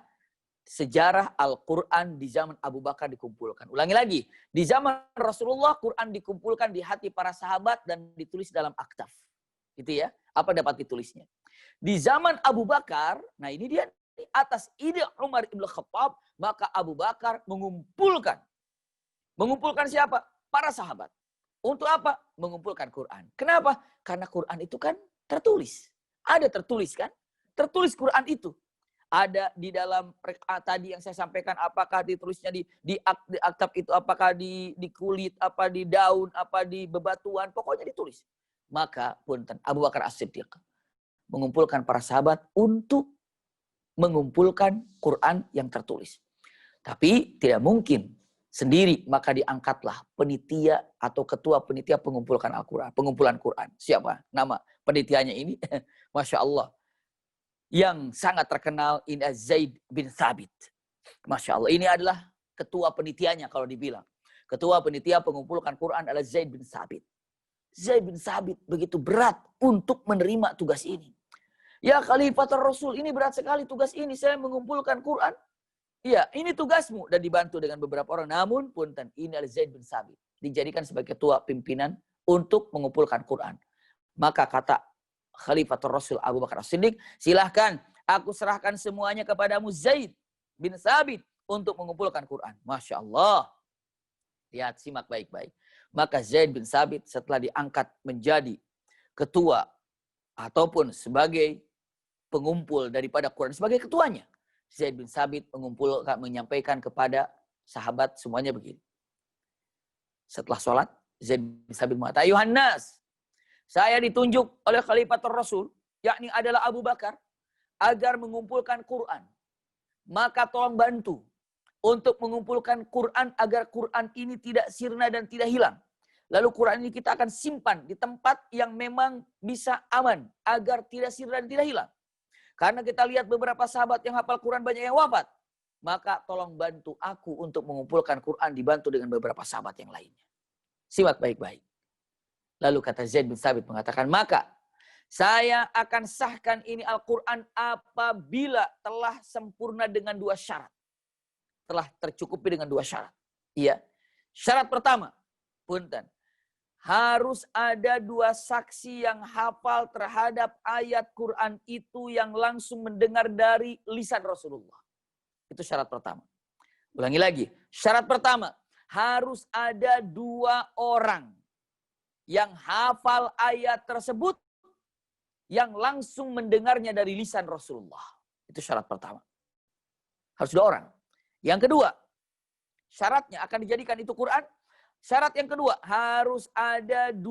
sejarah Al-Quran di zaman Abu Bakar dikumpulkan. Ulangi lagi. Di zaman Rasulullah, Quran dikumpulkan di hati para sahabat dan ditulis dalam aktaf. Gitu ya. Apa dapat ditulisnya? Di zaman Abu Bakar, nah ini dia, atas ide Umar ibn Khattab, maka Abu Bakar mengumpulkan. Mengumpulkan siapa? Para sahabat. Untuk apa? Mengumpulkan Quran. Kenapa? Karena Quran itu kan tertulis. Ada tertulis kan? Tertulis Quran itu. Ada di dalam tadi yang saya sampaikan, apakah ditulisnya di aktab itu, apakah di kulit, apa di daun, apa di bebatuan, pokoknya ditulis. Maka punten Abu Bakar As-Siddiq mengumpulkan para sahabat untuk mengumpulkan Quran yang tertulis. Tapi tidak mungkin sendiri, maka diangkatlah penitia atau ketua penitia pengumpulan Quran. Siapa? Nama penitianya ini, Masya Allah. Yang sangat terkenal, ini Zaid bin Thabit. Masya Allah, ini adalah ketua penitianya kalau dibilang. Ketua penitia pengumpulan Quran adalah Zaid bin Thabit. Zaid bin Thabit begitu berat untuk menerima tugas ini. Ya Khalifatul Rasul, ini berat sekali tugas ini. Saya mengumpulkan Quran. Ya, ini tugasmu. Dan dibantu dengan beberapa orang. Namun, punten, ini adalah Zaid bin Thabit. Dijadikan sebagai ketua pimpinan untuk mengumpulkan Quran. Maka kata Khalifatul Rasul Abu Bakar As-Siddiq, silahkan aku serahkan semuanya kepadamu Zaid bin Thabit untuk mengumpulkan Quran. Masya Allah. Lihat, simak baik-baik. Maka Zaid bin Thabit setelah diangkat menjadi ketua ataupun sebagai pengumpul daripada Quran, sebagai ketuanya, Zaid bin Thabit menyampaikan kepada sahabat semuanya begini. Setelah sholat, Zaid bin Thabit mengatakan, Ayuhan nas, saya ditunjuk oleh Khalifatul Rasul, yakni adalah Abu Bakar, agar mengumpulkan Quran. Maka tolong bantu untuk mengumpulkan Quran agar Quran ini tidak sirna dan tidak hilang. Lalu Quran ini kita akan simpan di tempat yang memang bisa aman agar tidak sirna dan tidak hilang. Karena kita lihat beberapa sahabat yang hafal Quran banyak yang wafat. maka tolong bantu aku untuk mengumpulkan Quran, dibantu dengan beberapa sahabat yang lainnya. Simak baik-baik. Lalu kata Zaid bin Thabit mengatakan, maka saya akan sahkan ini Al-Quran apabila telah sempurna dengan 2 syarat. Telah tercukupi dengan 2 syarat. Iya. Syarat pertama, punten, harus ada 2 saksi yang hafal terhadap ayat Quran itu yang langsung mendengar dari lisan Rasulullah. Itu syarat pertama. Ulangi lagi. Syarat pertama, harus ada 2 orang yang hafal ayat tersebut yang langsung mendengarnya dari lisan Rasulullah. Itu syarat pertama. Harus 2 orang. Yang kedua, syaratnya akan dijadikan itu Quran. Syarat yang kedua, harus ada 2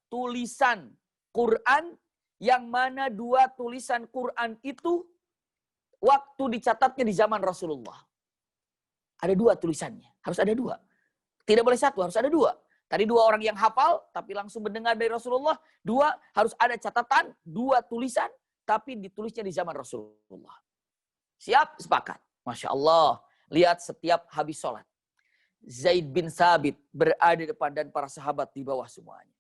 tulisan Quran yang mana 2 tulisan Quran itu waktu dicatatnya di zaman Rasulullah. Ada 2 tulisannya. Harus ada 2. Tidak boleh 1, harus ada 2. Tadi 2 orang yang hafal, tapi langsung mendengar dari Rasulullah. 2, harus ada catatan, 2 tulisan, tapi ditulisnya di zaman Rasulullah. Siap? Sepakat. Masya Allah. Lihat setiap habis sholat. Zaid bin Thabit berada di depan dan para sahabat di bawah semuanya.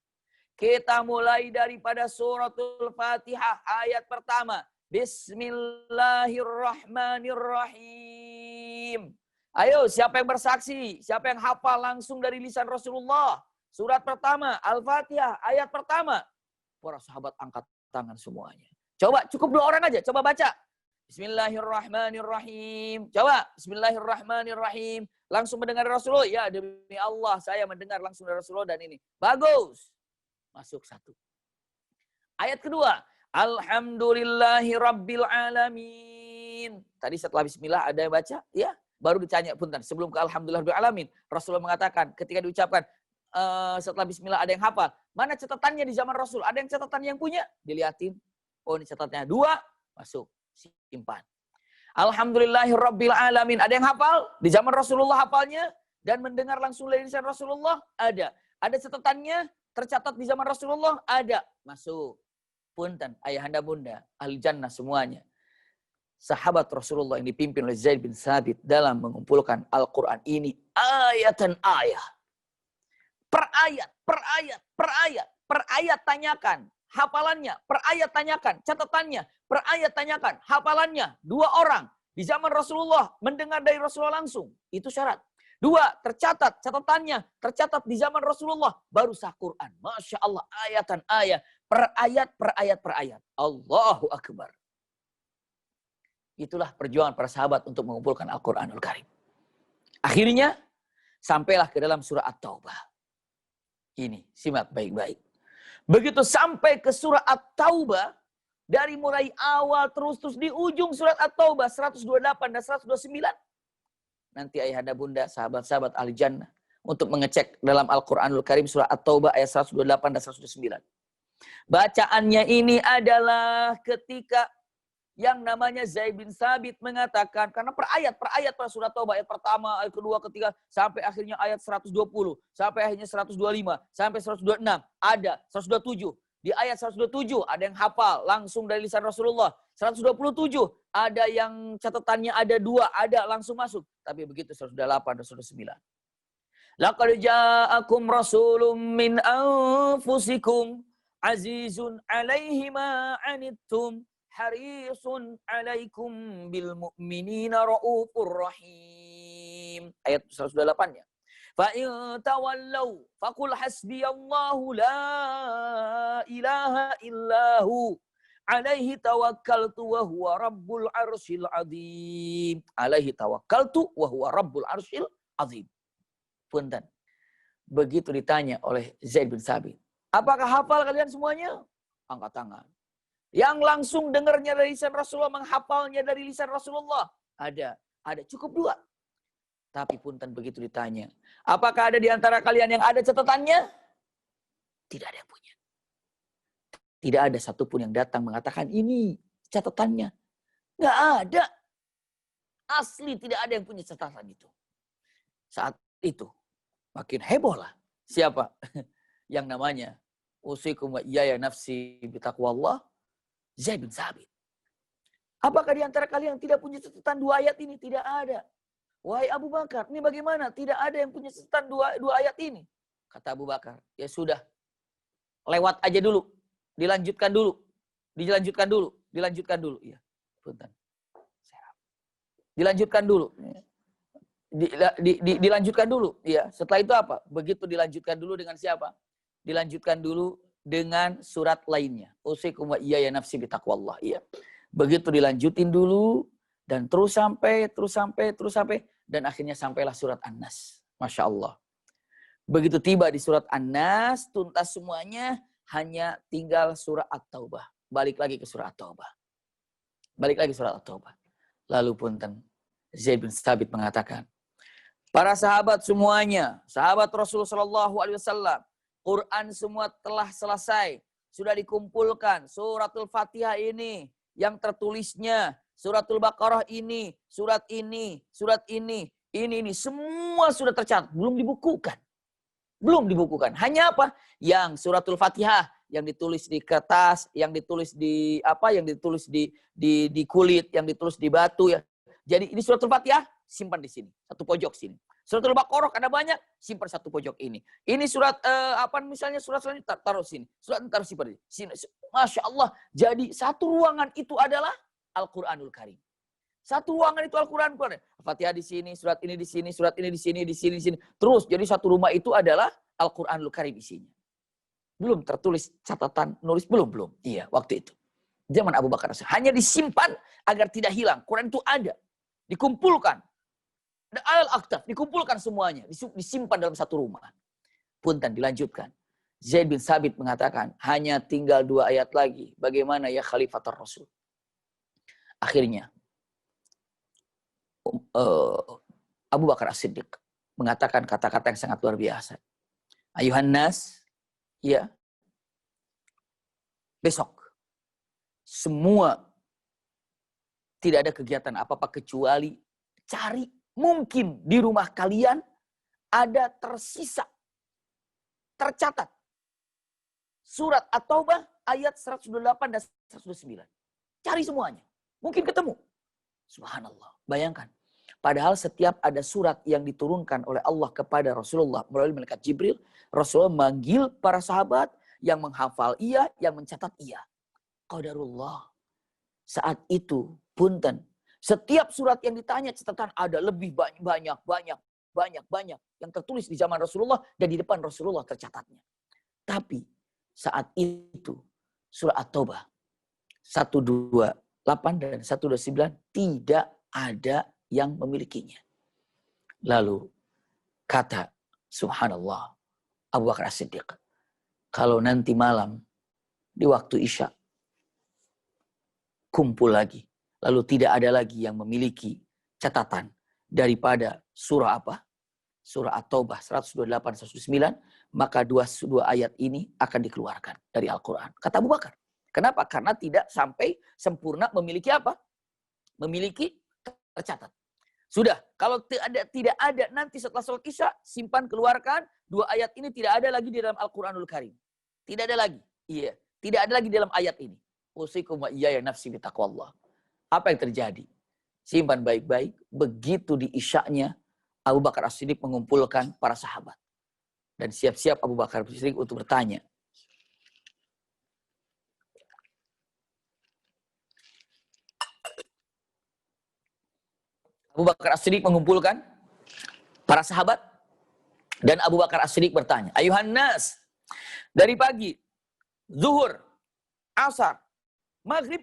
Kita mulai daripada suratul Fatihah, ayat pertama. Bismillahirrahmanirrahim. Ayo, siapa yang bersaksi? Siapa yang hafal langsung dari lisan Rasulullah? Surat pertama, Al-Fatihah, ayat pertama. Para sahabat angkat tangan semuanya. Coba, cukup 2 orang aja. Coba baca. Bismillahirrahmanirrahim. Coba, Bismillahirrahmanirrahim. Langsung mendengar Rasulullah. Ya, demi Allah, saya mendengar langsung dari Rasulullah dan ini. Bagus. Masuk 1. Ayat kedua. Alhamdulillahi Rabbil Alamin. Tadi setelah Bismillah ada yang baca? Ya. Baru ditanya, punten, sebelum ke Alhamdulillah Rabbil Alamin. Rasulullah mengatakan, ketika diucapkan, setelah Bismillah ada yang hafal. Mana catatannya di zaman Rasul? Ada yang catatan yang punya? Dilihatin. Oh, ini catatannya 2. Masuk. Simpan. Alhamdulillahi Rabbil Alamin. Ada yang hafal? Di zaman Rasulullah hafalnya. Dan mendengar langsung dari lisan Rasulullah? Ada. Ada catatannya? Tercatat di zaman Rasulullah? Ada. Masuk. Punten, ayahanda bunda, ahli jannah semuanya. Sahabat Rasulullah yang dipimpin oleh Zaid bin Thabit dalam mengumpulkan Al-Quran ini ayatan ayat. Per ayat, per ayat, per ayat. Per ayat tanyakan hafalannya, per ayat tanyakan catatannya, per ayat tanyakan hafalannya. 2 orang di zaman Rasulullah mendengar dari Rasulullah langsung. Itu syarat. 2, tercatat catatannya, tercatat di zaman Rasulullah, baru sah Quran. Masya Allah, ayatan ayat, per ayat, per ayat, per ayat. Allahu Akbar. Itulah perjuangan para sahabat untuk mengumpulkan Al-Quranul Karim. Akhirnya, sampailah ke dalam surah At-Taubah. Ini, simak baik-baik. Begitu sampai ke surah At-Taubah, dari mulai awal terus di ujung surat At-Taubah 128 dan 129. Nanti ayahanda bunda, sahabat-sahabat ahli jannah, untuk mengecek dalam Al-Quranul Karim surah At-Taubah ayat 128 dan 129. Bacaannya ini adalah ketika yang namanya Zaid bin Thabit mengatakan, karena per ayat pada surat Taubah, ayat pertama, ayat kedua, ketiga, sampai akhirnya ayat 120, sampai akhirnya 125, sampai 126, ada 127. Di ayat 127 ada yang hafal langsung dari lisan Rasulullah. 127 ada yang catatannya ada 2, ada langsung masuk. Tapi begitu 128 dan 129. Laqad ja'akum rasulun min anfusikum azizun 'alaihi ma 'anittum harisun 'alaikum bil mu'minina raufur rahim. Ayat 128-nya. Fa in tawallaw faqul hasbiyallahu la ilaha illahu alaihi tawakkaltu wa huwa rabbul arsyil azim. Alaihi tawakkaltu wa huwa rabbul arsyil azim. Punten. Begitu ditanya oleh Zaid bin Thabit, apakah hafal kalian semuanya? Angkat tangan. Yang langsung dengarnya dari lisan Rasulullah, menghafalnya dari lisan Rasulullah, ada cukup 2. Tapi punten begitu ditanya, apakah ada di antara kalian yang ada catatannya? Tidak ada yang punya. Tidak ada satupun yang datang mengatakan ini catatannya. Nggak ada. Asli tidak ada yang punya catatan itu. Saat itu makin heboh lah. Siapa? Yang namanya usikum wa iyaya nafsi bitaqwallah, Zaid bin Thabit. Apakah di antara kalian yang tidak punya catatan 2 ayat ini? Tidak ada. Wahai Abu Bakar, ini bagaimana? Tidak ada yang punya catatan dua ayat ini. Kata Abu Bakar, ya sudah. Lewat aja dulu. Dilanjutkan dulu. Dilanjutkan dulu. Dilanjutkan dulu. Ya, punten. Dilanjutkan dulu. Dilanjutkan dulu. Ya, setelah itu apa? Begitu dilanjutkan dulu dengan siapa? Dilanjutkan dulu dengan surat lainnya. Usikum wa iyaya nafsi bitaqwallah. Ya. Begitu dilanjutin dulu dan terus sampai dan akhirnya sampailah surat An-Nas. Masya Allah. Begitu tiba di surat An-Nas, tuntas semuanya, hanya tinggal surah At-Taubah. Balik lagi ke surah At-Taubah. Balik lagi surah At-Taubah. Lalu punten, Zaid bin Thabit mengatakan, para sahabat semuanya, sahabat Rasulullah SAW, Quran semua telah selesai. Sudah dikumpulkan. Suratul Fatihah ini, yang tertulisnya, Suratul Baqarah ini, surat ini, ini. Semua sudah tercatat. Belum dibukukan. Belum dibukukan. Hanya apa? Yang Suratul Fatihah, yang ditulis di kertas, yang ditulis di di kulit, yang ditulis di batu. Ya. Jadi ini Suratul Fatihah, simpan di sini. Satu pojok sini. Suratul Baqarah karena banyak, simpan satu pojok ini. Ini surat misalnya surat selanjutnya taruh sini. Surat taruh simpan di sini. Masya Allah. Jadi satu ruangan itu adalah Al-Quranul Karim. Satu ruangan itu Al-Quran. Fatihah di sini, surat ini di sini, surat ini di sini, di sini, di sini. Terus jadi satu rumah itu adalah Al-Quranul Karim isinya. Belum tertulis catatan nulis belum. Iya, waktu itu. Zaman Abu Bakar. Hanya disimpan agar tidak hilang. Quran itu ada. Dikumpulkan. Al-Aqtaf, dikumpulkan semuanya, disimpan dalam satu rumah. Punten, dilanjutkan. Zaid bin Thabit mengatakan, hanya tinggal 2 ayat lagi. Bagaimana ya Khalifatul Rasul? Akhirnya, Abu Bakar As-Siddiq mengatakan kata-kata yang sangat luar biasa. Ayuhan nas, ya, besok, semua tidak ada kegiatan apa-apa kecuali cari. Mungkin di rumah kalian ada tersisa, tercatat. Surat At-Taubah ayat 128 dan 109. Cari semuanya. Mungkin ketemu. Subhanallah. Bayangkan. Padahal setiap ada surat yang diturunkan oleh Allah kepada Rasulullah melalui malaikat Jibril, Rasulullah manggil para sahabat yang menghafal iya, yang mencatat iya. Qadarullah. Saat itu, punten. Setiap surat yang ditanya catatan ada lebih banyak yang tertulis di zaman Rasulullah dan di depan Rasulullah tercatatnya. Tapi saat itu surah At-Taubah 128 dan 129 tidak ada yang memilikinya. Lalu kata subhanallah Abu Bakar As-Siddiq, kalau nanti malam di waktu Isya kumpul lagi, lalu tidak ada lagi yang memiliki catatan daripada surah apa? Surah At-Taubah 128-109, maka dua ayat ini akan dikeluarkan dari Al-Quran. Kata Abu Bakar. Kenapa? Karena tidak sampai sempurna memiliki apa? Memiliki tercatat. Sudah, kalau tidak ada nanti setelah sholat Isya, simpan, keluarkan. 2 ayat ini tidak ada lagi di dalam Al-Quranul Karim. Tidak ada lagi. Iya, tidak ada lagi dalam ayat ini. Usikum wa iyaya nafsi bitaqwallah. Apa yang terjadi? Simpan baik-baik. Begitu di Isya'nya, Abu Bakar As-Siddiq mengumpulkan para sahabat. Dan siap-siap Abu Bakar As-Siddiq untuk bertanya. Abu Bakar As-Siddiq mengumpulkan para sahabat. Dan Abu Bakar As-Siddiq bertanya. Ayuhan nas. Dari pagi, zuhur, asar, maghrib,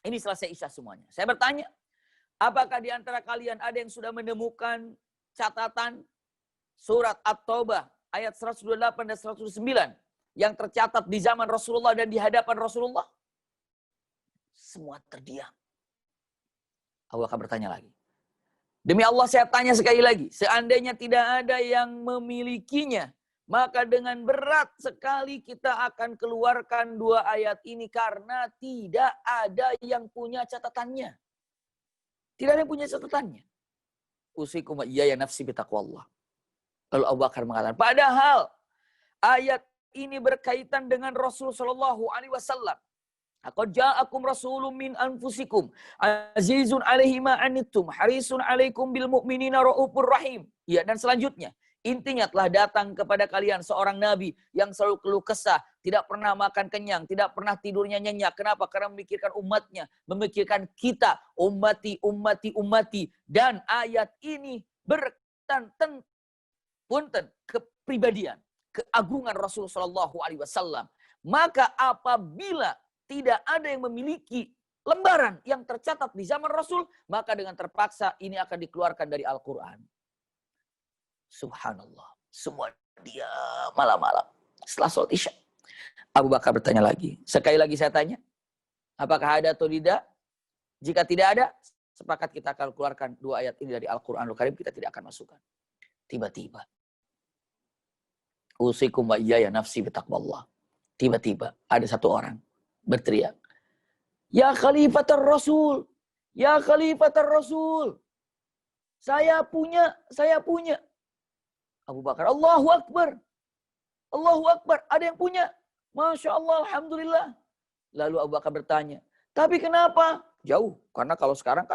ini selesai Isya semuanya. Saya bertanya, apakah di antara kalian ada yang sudah menemukan catatan surat At-Taubah ayat 128 dan 109 yang tercatat di zaman Rasulullah dan di hadapan Rasulullah? Semua terdiam. Abu Bakar bertanya lagi. Demi Allah saya tanya sekali lagi, seandainya tidak ada yang memilikinya, maka dengan berat sekali kita akan keluarkan 2 ayat ini karena tidak ada yang punya catatannya. Tidak ada yang punya catatannya. Usikum wa iyaya nafsi bitaqwallah. Lalu Abu Bakar mengatakan, padahal ayat ini berkaitan dengan Rasul sallallahu alaihi wasallam. Laqad ja'akum rasulun min anfusikum azizun 'alaihi ma 'anittum harisun 'alaikum bil mu'minina raufur rahim. Ya, dan selanjutnya, intinya telah datang kepada kalian seorang nabi yang selalu keluh kesah, tidak pernah makan kenyang, tidak pernah tidurnya nyenyak. Kenapa? Karena memikirkan umatnya, memikirkan kita, ummati, ummati, ummati. Dan ayat ini berkaitan punten kepribadian, keagungan Rasulullah Shallallahu Alaihi Wasallam. Maka apabila tidak ada yang memiliki lembaran yang tercatat di zaman Rasul, maka dengan terpaksa ini akan dikeluarkan dari Al-Quran. Subhanallah. Semua dia malam-malam setelah sholat Isya. Abu Bakar bertanya lagi. Sekali lagi saya tanya, apakah ada atau tidak? Jika tidak ada, sepakat kita akan keluarkan 2 ayat ini dari Al-Quranul Karim, kita tidak akan masukkan. Tiba-tiba, usikum wa iyaya nafsi bitaqwallah. Tiba-tiba ada satu orang berteriak, ya Khalifatar Rasul, ya Khalifatar Rasul, saya punya. Abu Bakar, Allahu Akbar, Allahu Akbar, ada yang punya. Masya Allah, Alhamdulillah. Lalu Abu Bakar bertanya, tapi kenapa? Jauh, karena kalau sekarang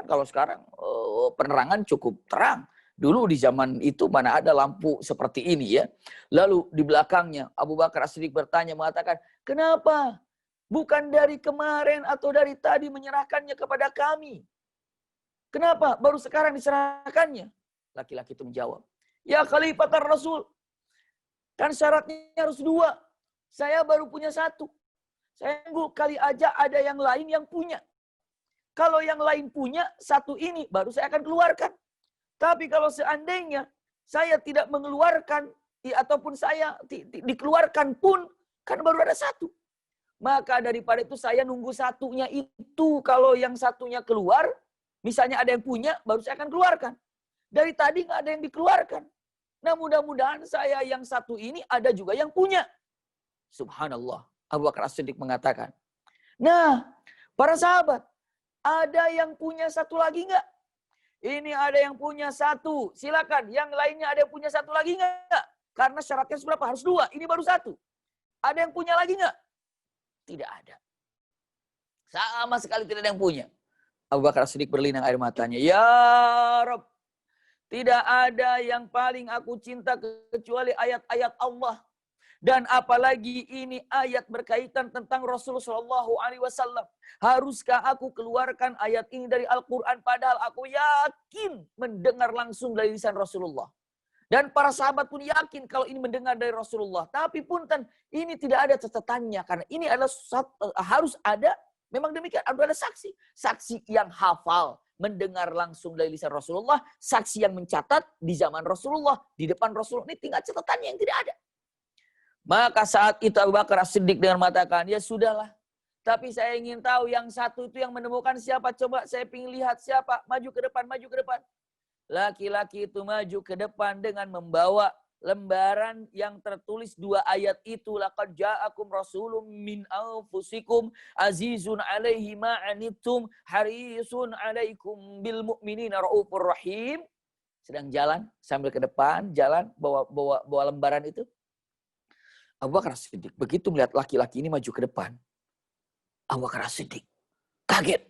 penerangan cukup terang. Dulu di zaman itu mana ada lampu seperti ini ya. Lalu di belakangnya Abu Bakar As-Siddiq bertanya, mengatakan, kenapa? Bukan dari kemarin atau dari tadi menyerahkannya kepada kami. Kenapa? Baru sekarang diserahkannya. Laki-laki itu menjawab, ya Khalifatar Rasul, kan syaratnya harus 2. Saya baru punya 1. Saya tunggu kali aja ada yang lain yang punya. Kalau yang lain punya 1 ini, baru saya akan keluarkan. Tapi kalau seandainya saya tidak mengeluarkan, ataupun saya dikeluarkan pun, kan baru ada 1. Maka daripada itu saya nunggu 1-nya itu. Kalau yang 1-nya keluar, misalnya ada yang punya, baru saya akan keluarkan. Dari tadi nggak ada yang dikeluarkan. Nah mudah-mudahan saya yang 1 ini ada juga yang punya. Subhanallah. Abu Bakar As-Siddiq mengatakan, nah para sahabat, ada yang punya 1 lagi nggak? Ini ada yang punya 1. Silakan. Yang lainnya ada yang punya 1 lagi nggak? Karena syaratnya berapa? Harus 2. Ini baru 1. Ada yang punya lagi nggak? Tidak ada. Sama sekali tidak ada yang punya. Abu Bakar As-Siddiq berlinang air matanya. Ya Rabb, tidak ada yang paling aku cinta kecuali ayat-ayat Allah. Dan apalagi ini ayat berkaitan tentang Rasulullah Shallallahu Alaihi Wasallam. Haruskah aku keluarkan ayat ini dari Al-Quran? Padahal aku yakin mendengar langsung dari lisan Rasulullah. Dan para sahabat pun yakin kalau ini mendengar dari Rasulullah. Tapi punten, ini tidak ada catatannya. Karena ini adalah harus ada, memang demikian, harus ada saksi. Saksi yang hafal, mendengar langsung dari lisan Rasulullah. Saksi yang mencatat di zaman Rasulullah, di depan Rasulullah. Ini tinggal catatannya yang tidak ada. Maka saat itu Abu Bakar As-Siddiq dengan mengatakan, ya sudahlah. Tapi saya ingin tahu yang 1 itu yang menemukan siapa. Coba saya ingin lihat siapa. Maju ke depan, maju ke depan. Laki-laki itu maju ke depan dengan membawa lembaran yang tertulis 2 ayat itu. Laqad ja'akum rasulun min anfusikum azizun 'alaihi ma 'anittum harisun 'alaikum bil mu'minina raufur rahim. Sedang jalan sambil ke depan, jalan bawa lembaran itu. Abu Bakar As-Siddiq begitu melihat laki-laki ini maju ke depan. Abu Bakar As-Siddiq kaget.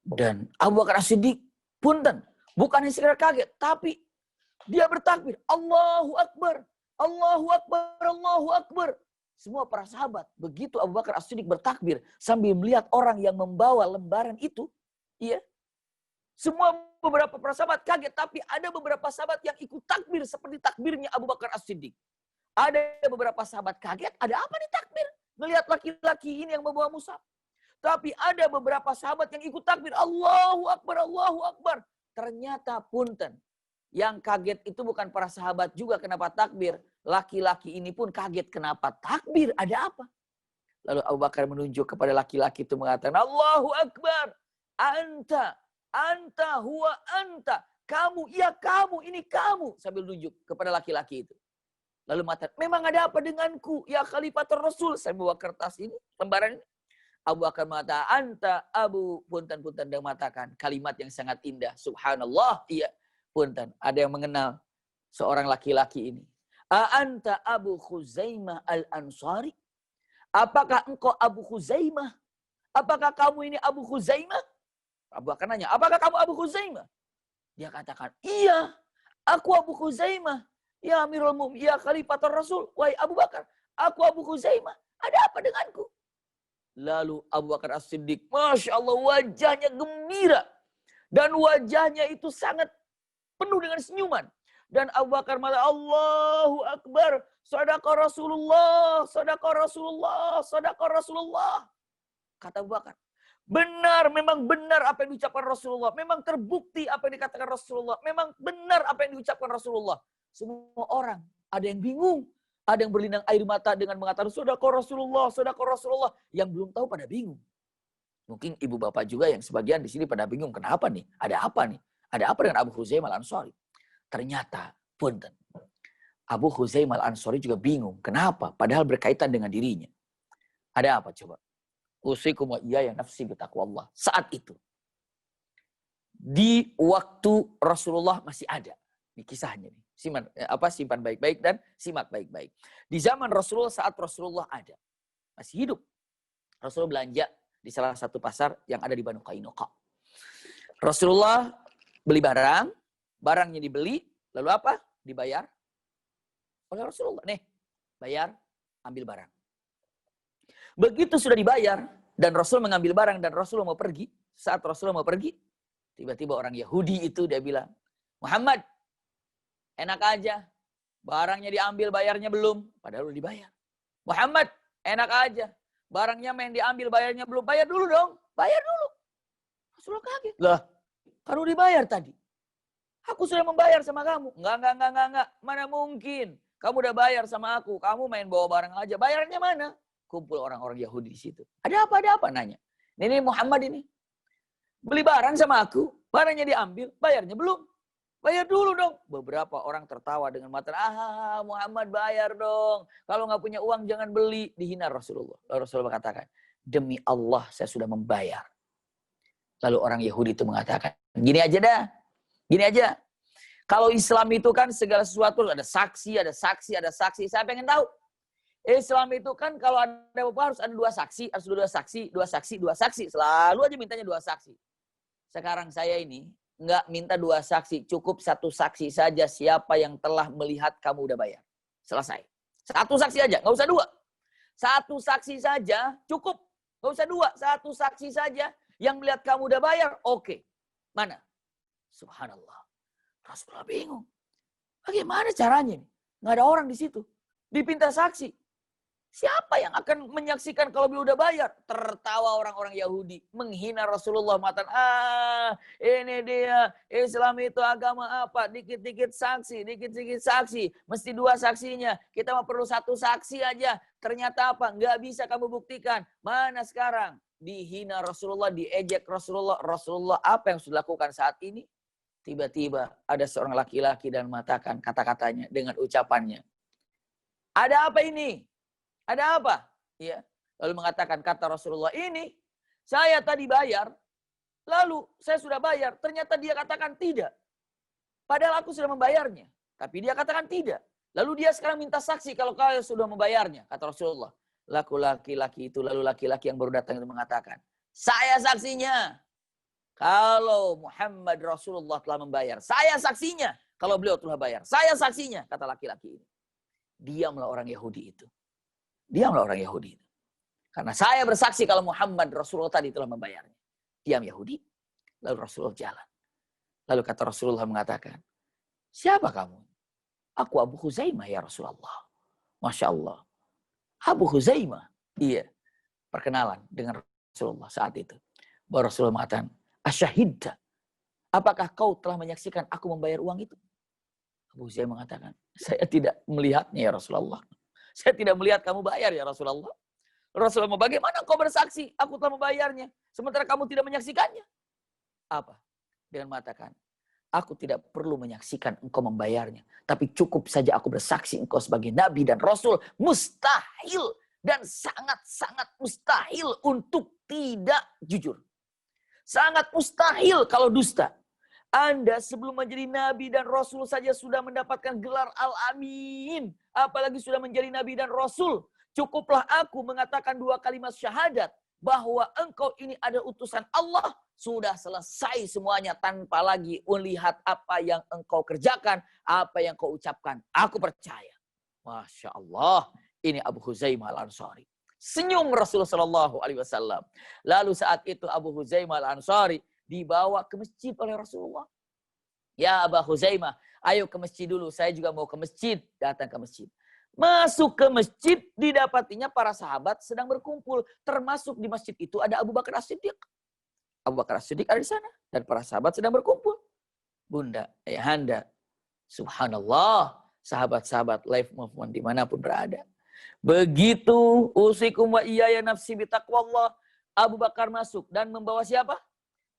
Dan Abu Bakar As-Siddiq punten, bukan hanya sekedar kaget, tapi dia bertakbir. Allahu Akbar, Allahu Akbar, Allahu Akbar. Semua para sahabat, begitu Abu Bakar As-Siddiq bertakbir sambil melihat orang yang membawa lembaran itu, iya. Semua beberapa para sahabat kaget, tapi ada beberapa sahabat yang ikut takbir seperti takbirnya Abu Bakar As-Siddiq. Ada beberapa sahabat kaget, ada apa nih takbir? Melihat laki-laki ini yang membawa mushaf. Tapi ada beberapa sahabat yang ikut takbir. Allahu Akbar, Allahu Akbar. Ternyata punten. Yang kaget itu bukan para sahabat juga kenapa takbir. Laki-laki ini pun kaget kenapa takbir. Ada apa? Lalu Abu Bakar menunjuk kepada laki-laki itu mengatakan, Allahu Akbar. Anta, huwa anta. Kamu, iya kamu, ini kamu. Sambil nunjuk kepada laki-laki itu. Lalu mengatakan, memang ada apa denganku? Ya Khalifatul Rasul. Saya bawa kertas ini, lembaran ini. Abu Bakar mengatakan, anta abu, punten-punten dia mengatakan kalimat yang sangat indah. Subhanallah, iya, punten. Ada yang mengenal seorang laki-laki ini. Anta Abu Khuzaimah al-Ansari. apakah engkau Abu Khuzaimah? Apakah kamu ini Abu Khuzaimah? Abu Bakar nanya, apakah kamu Abu Khuzaimah? Dia katakan, iya, aku Abu Khuzaimah. Ya Amirul Mu'minin, ya Khalifatul Rasul. Wahai Abu Bakar, aku Abu Khuzaimah. Ada apa denganku? Lalu Abu Bakar As-Siddiq, Masya Allah, wajahnya gembira. Dan wajahnya itu sangat penuh dengan senyuman. Dan Abu Bakar mengatakan, Allahu Akbar, Shadaqa Rasulullah, Shadaqa Rasulullah, Shadaqa Rasulullah. Kata Abu Bakar, benar, memang benar apa yang diucapkan Rasulullah. Memang terbukti apa yang dikatakan Rasulullah. Memang benar apa yang diucapkan Rasulullah. Semua orang, ada yang bingung. Ada yang berlinang air mata dengan mengatakan, Shadaqa Rasulullah, Shadaqa Rasulullah. Yang belum tahu pada bingung. Mungkin ibu bapak juga yang sebagian di sini pada bingung. Kenapa nih? Ada apa nih? Ada apa dengan Abu Khuzaimah Al-Ansari? Ternyata, punten, Abu Khuzaimah Al-Ansari juga bingung. Kenapa? Padahal berkaitan dengan dirinya. Ada apa coba? Usikum wa iyaya nafsi bitaqwallah. Saat itu, di waktu Rasulullah masih ada. Ini kisahnya nih. Simpan baik-baik dan simak baik-baik. Di zaman Rasulullah, saat Rasulullah ada, masih hidup, Rasulullah belanja di salah satu pasar yang ada di Banu Qainuqa. Rasulullah beli barang, barangnya dibeli, lalu apa? Dibayar oleh Rasulullah. Nih, bayar, ambil barang. Begitu sudah dibayar, dan Rasul mengambil barang, dan Rasulullah mau pergi. Saat Rasulullah mau pergi, tiba-tiba orang Yahudi itu dia bilang, Muhammad, enak aja, barangnya diambil, bayarnya belum. Padahal udah dibayar. Muhammad, enak aja, barangnya main diambil, bayarnya belum. Bayar dulu dong, bayar dulu. Rasulullah kaget. Lah, kan udah dibayar tadi. Aku sudah membayar sama kamu. Enggak. Mana mungkin. Kamu udah bayar sama aku. Kamu main bawa barang aja. Bayarnya mana? Kumpul orang-orang Yahudi di situ. Ada apa? Nanya. Ini Muhammad ini. Beli barang sama aku. Barangnya diambil. Bayarnya belum. Bayar dulu dong. Beberapa orang tertawa dengan mata. Muhammad bayar dong. Kalau nggak punya uang jangan beli. Dihina Rasulullah. Lalu Rasulullah mengatakan. Demi Allah saya sudah membayar. Lalu orang Yahudi itu mengatakan. Gini aja dah. Gini aja. Kalau Islam itu kan segala sesuatu ada saksi. Saya pengen tahu. Islam itu kan kalau ada apa harus ada dua saksi. Selalu aja mintanya dua saksi. Sekarang saya ini nggak minta dua saksi. Cukup satu saksi saja siapa yang telah melihat kamu udah bayar. Selesai. Satu saksi aja. Nggak usah dua. Satu saksi saja cukup. Nggak usah dua. Satu saksi saja yang melihat kamu udah bayar. Oke. Mana? Subhanallah. Rasulullah bingung. Bagaimana caranya? Nggak ada orang di situ. Dipinta saksi. Siapa yang akan menyaksikan kalau beliau udah bayar? Tertawa orang-orang Yahudi. Menghina Rasulullah. Mengatakan, ini dia. Islam itu agama apa? Dikit-dikit saksi. Mesti dua saksinya. Kita mau perlu satu saksi aja. Ternyata apa? Nggak bisa kamu buktikan. Mana sekarang? Dihina Rasulullah, diejek Rasulullah. Rasulullah apa yang sudah lakukan saat ini? Tiba-tiba ada seorang laki-laki dan mengatakan kata-katanya dengan ucapannya. Ada apa ini? Ada apa? Ya. Lalu mengatakan kata Rasulullah ini, saya tadi bayar, lalu saya sudah bayar. Ternyata dia katakan tidak. Padahal aku sudah membayarnya. Tapi dia katakan tidak. Lalu dia sekarang minta saksi kalau kau sudah membayarnya. Kata Rasulullah. Laki-laki itu, lalu laki-laki yang baru datang itu mengatakan, saya saksinya. Kalau Muhammad Rasulullah telah membayar. Saya saksinya. Kalau beliau telah bayar. Saya saksinya. Kata laki-laki ini. Diamlah orang Yahudi itu. Diamlah orang Yahudi itu. Karena saya bersaksi kalau Muhammad Rasulullah tadi telah membayarnya. Diam Yahudi. Lalu Rasulullah jalan. Lalu kata Rasulullah mengatakan. Siapa kamu? Aku Abu Khuzaimah ya Rasulullah. Masya Allah. Abu Khuzaimah. Iya. Perkenalan dengan Rasulullah saat itu. Baru Rasulullah mengatakan. Asyahidta. Apakah kau telah menyaksikan aku membayar uang itu? Abu Khuzaimah mengatakan. Saya tidak melihatnya ya Rasulullah. Saya tidak melihat kamu bayar ya Rasulullah. Rasulullah, bagaimana kau bersaksi? Aku telah membayarnya. Sementara kamu tidak menyaksikannya. Apa? Dengan mengatakan, aku tidak perlu menyaksikan engkau membayarnya. Tapi cukup saja aku bersaksi engkau sebagai Nabi dan Rasul. Mustahil dan sangat-sangat mustahil untuk tidak jujur. Sangat mustahil kalau dusta. Anda sebelum menjadi Nabi dan Rasul saja sudah mendapatkan gelar Al-Amin. Apalagi sudah menjadi Nabi dan Rasul. Cukuplah aku mengatakan 2 kalimat syahadat bahwa engkau ini adalah utusan Allah, sudah selesai semuanya tanpa lagi melihat apa yang engkau kerjakan, apa yang kau ucapkan. Aku percaya. Masya Allah, ini Abu Huzaimah Al-Ansari. Senyum Rasulullah SAW. Lalu saat itu Abu Huzaimah Al-Ansari dibawa ke masjid oleh Rasulullah. Ya Abu Huzaimah, ayo ke masjid dulu. Saya juga mau ke masjid. Datang ke masjid. Masuk ke masjid, didapatinya para sahabat sedang berkumpul. Termasuk di masjid itu ada Abu Bakar As-Siddiq. Abu Bakar As-Siddiq ada di sana. Dan para sahabat sedang berkumpul. Bunda, ayahanda, subhanallah. Sahabat-sahabat live movement dimanapun berada. Begitu usikum wa iyaya nafsi bitaqwallah. Abu Bakar masuk dan membawa siapa?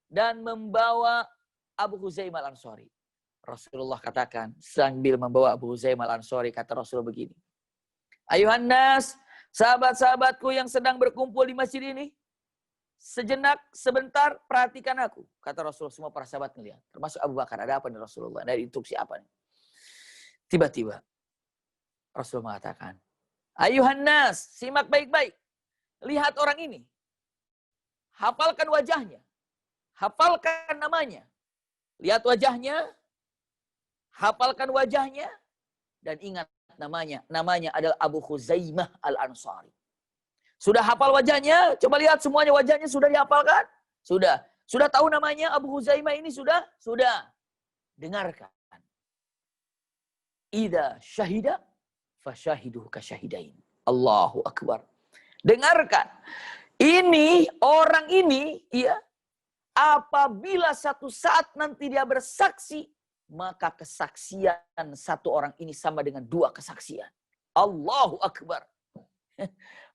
Dan membawa Abu Huzaimah Al-Ansari. Rasulullah katakan sambil membawa Abu Huzaimah Al-Ansari, kata Rasul begini. Ayuhan nas, sahabat-sahabatku yang sedang berkumpul di masjid ini. Sejenak, sebentar, perhatikan aku. Kata Rasulullah, semua para sahabat melihat. Termasuk Abu Bakar, ada apa nih Rasulullah? Dari instruksi apa nih? Tiba-tiba Rasul mengatakan, ayuhan nas, simak baik-baik. Lihat orang ini. Hafalkan wajahnya. Hafalkan namanya. Lihat wajahnya. Hafalkan wajahnya. Dan ingat namanya. Namanya adalah Abu Huzaimah Al-Ansari. Sudah hafal wajahnya? Coba lihat semuanya wajahnya sudah dihafalkan? Sudah. Sudah tahu namanya Abu Huzaimah ini? Sudah? Sudah. Dengarkan. Idza syahida fasyahiduhu kasyahidain. Allahu Akbar. Dengarkan. Ini, orang ini, ya, apabila satu saat nanti dia bersaksi, maka kesaksian satu orang ini sama dengan 2 kesaksian. Allahu Akbar.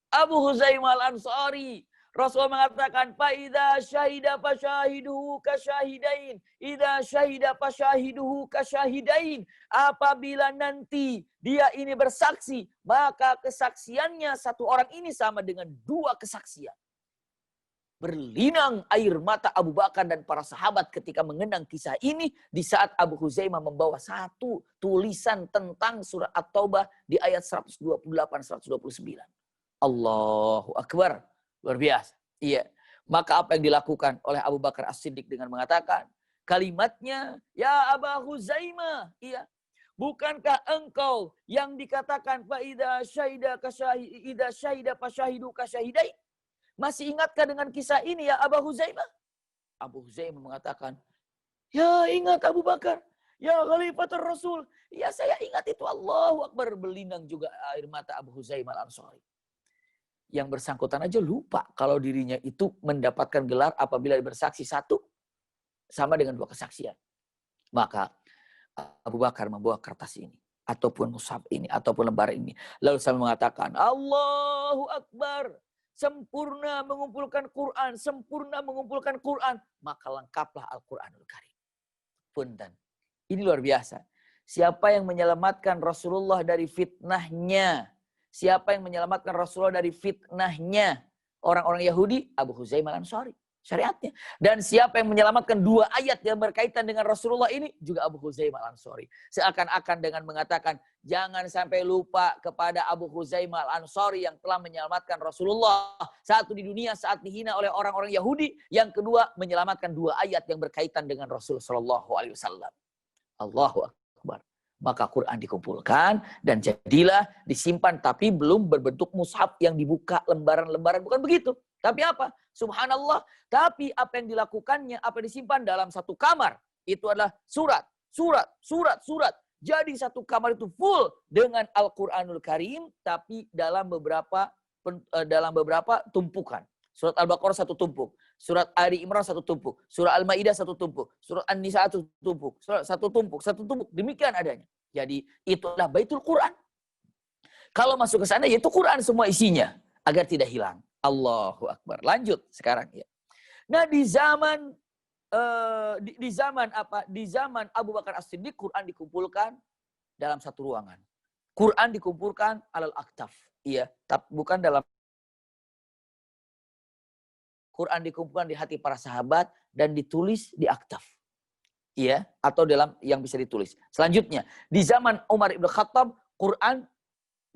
Abu Huzaimah Al-Ansari. Rasulullah mengatakan, "Faidza syahida fasyahiduhu kasyahidain. Idza syahida fasyahiduhu kasyahidain." Apabila nanti dia ini bersaksi, maka kesaksiannya satu orang ini sama dengan 2 kesaksian. Berlinang air mata Abu Bakar dan para sahabat ketika mengenang kisah ini di saat Abu Huzaimah membawa satu tulisan tentang surat At-Taubah di ayat 128-129. Allahu Akbar. Luar biasa. Iya. Maka apa yang dilakukan oleh Abu Bakar As-Siddiq dengan mengatakan kalimatnya, ya Aba Huzaimah, iya. Bukankah engkau yang dikatakan fa idza syahida idza syahida fasyahidu kasyahidain? Masih ingatkah dengan kisah ini ya Aba Huzaimah? Abu Huzaimah mengatakan, ya ingat Abu Bakar, ya Khalifatul Rasul. Ya saya ingat itu. Allahu Akbar. Berlinang juga air mata Abu Huzaimah Al-Ansari. Yang bersangkutan aja lupa kalau dirinya itu mendapatkan gelar apabila bersaksi 1 sama dengan 2 kesaksian. Maka Abu Bakar membawa kertas ini ataupun mushaf ini ataupun lembar ini lalu sambil mengatakan Allahu Akbar, sempurna mengumpulkan Quran, sempurna mengumpulkan Quran, maka lengkaplah Al-Qur'anul Karim. Punten. Ini luar biasa. Siapa yang menyelamatkan Rasulullah dari fitnahnya? Siapa yang menyelamatkan Rasulullah dari fitnahnya orang-orang Yahudi? Abu Huzaimah Al-Ansari. Syariatnya. Dan siapa yang menyelamatkan 2 ayat yang berkaitan dengan Rasulullah ini? Juga Abu Huzaimah Al-Ansari. Seakan-akan dengan mengatakan, jangan sampai lupa kepada Abu Huzaimah Al-Ansari yang telah menyelamatkan Rasulullah. Satu di dunia saat dihina oleh orang-orang Yahudi. Yang kedua, menyelamatkan 2 ayat yang berkaitan dengan Rasulullah SAW. Allahu Akbar. Maka Quran dikumpulkan dan jadilah disimpan. Tapi belum berbentuk mushaf yang dibuka lembaran-lembaran. Bukan begitu. Tapi apa? Subhanallah. Tapi apa yang dilakukannya, apa yang disimpan dalam satu kamar. Itu adalah surat. Jadi satu kamar itu full dengan Al-Quranul Karim. Tapi dalam beberapa tumpukan. Surat Al-Baqarah 1 tumpuk. Surat Ali Imran 1 tumpuk. Surat Al-Maidah 1 tumpuk. Surat An-Nisa 1 tumpuk. Surat 1 tumpuk. 1 tumpuk. Demikian adanya. Jadi itulah Baitul Quran. Kalau masuk ke sana yaitu Quran semua isinya. Agar tidak hilang. Allahu Akbar. Lanjut sekarang ya. Nah di zaman Di zaman Abu Bakar As-Siddiq Quran dikumpulkan dalam satu ruangan. Quran dikumpulkan alal aktaf. Iya, tapi bukan dalam Quran dikumpulkan di hati para sahabat dan ditulis di aktaf. Iya, atau dalam yang bisa ditulis. Selanjutnya, di zaman Umar Ibn Khattab, Quran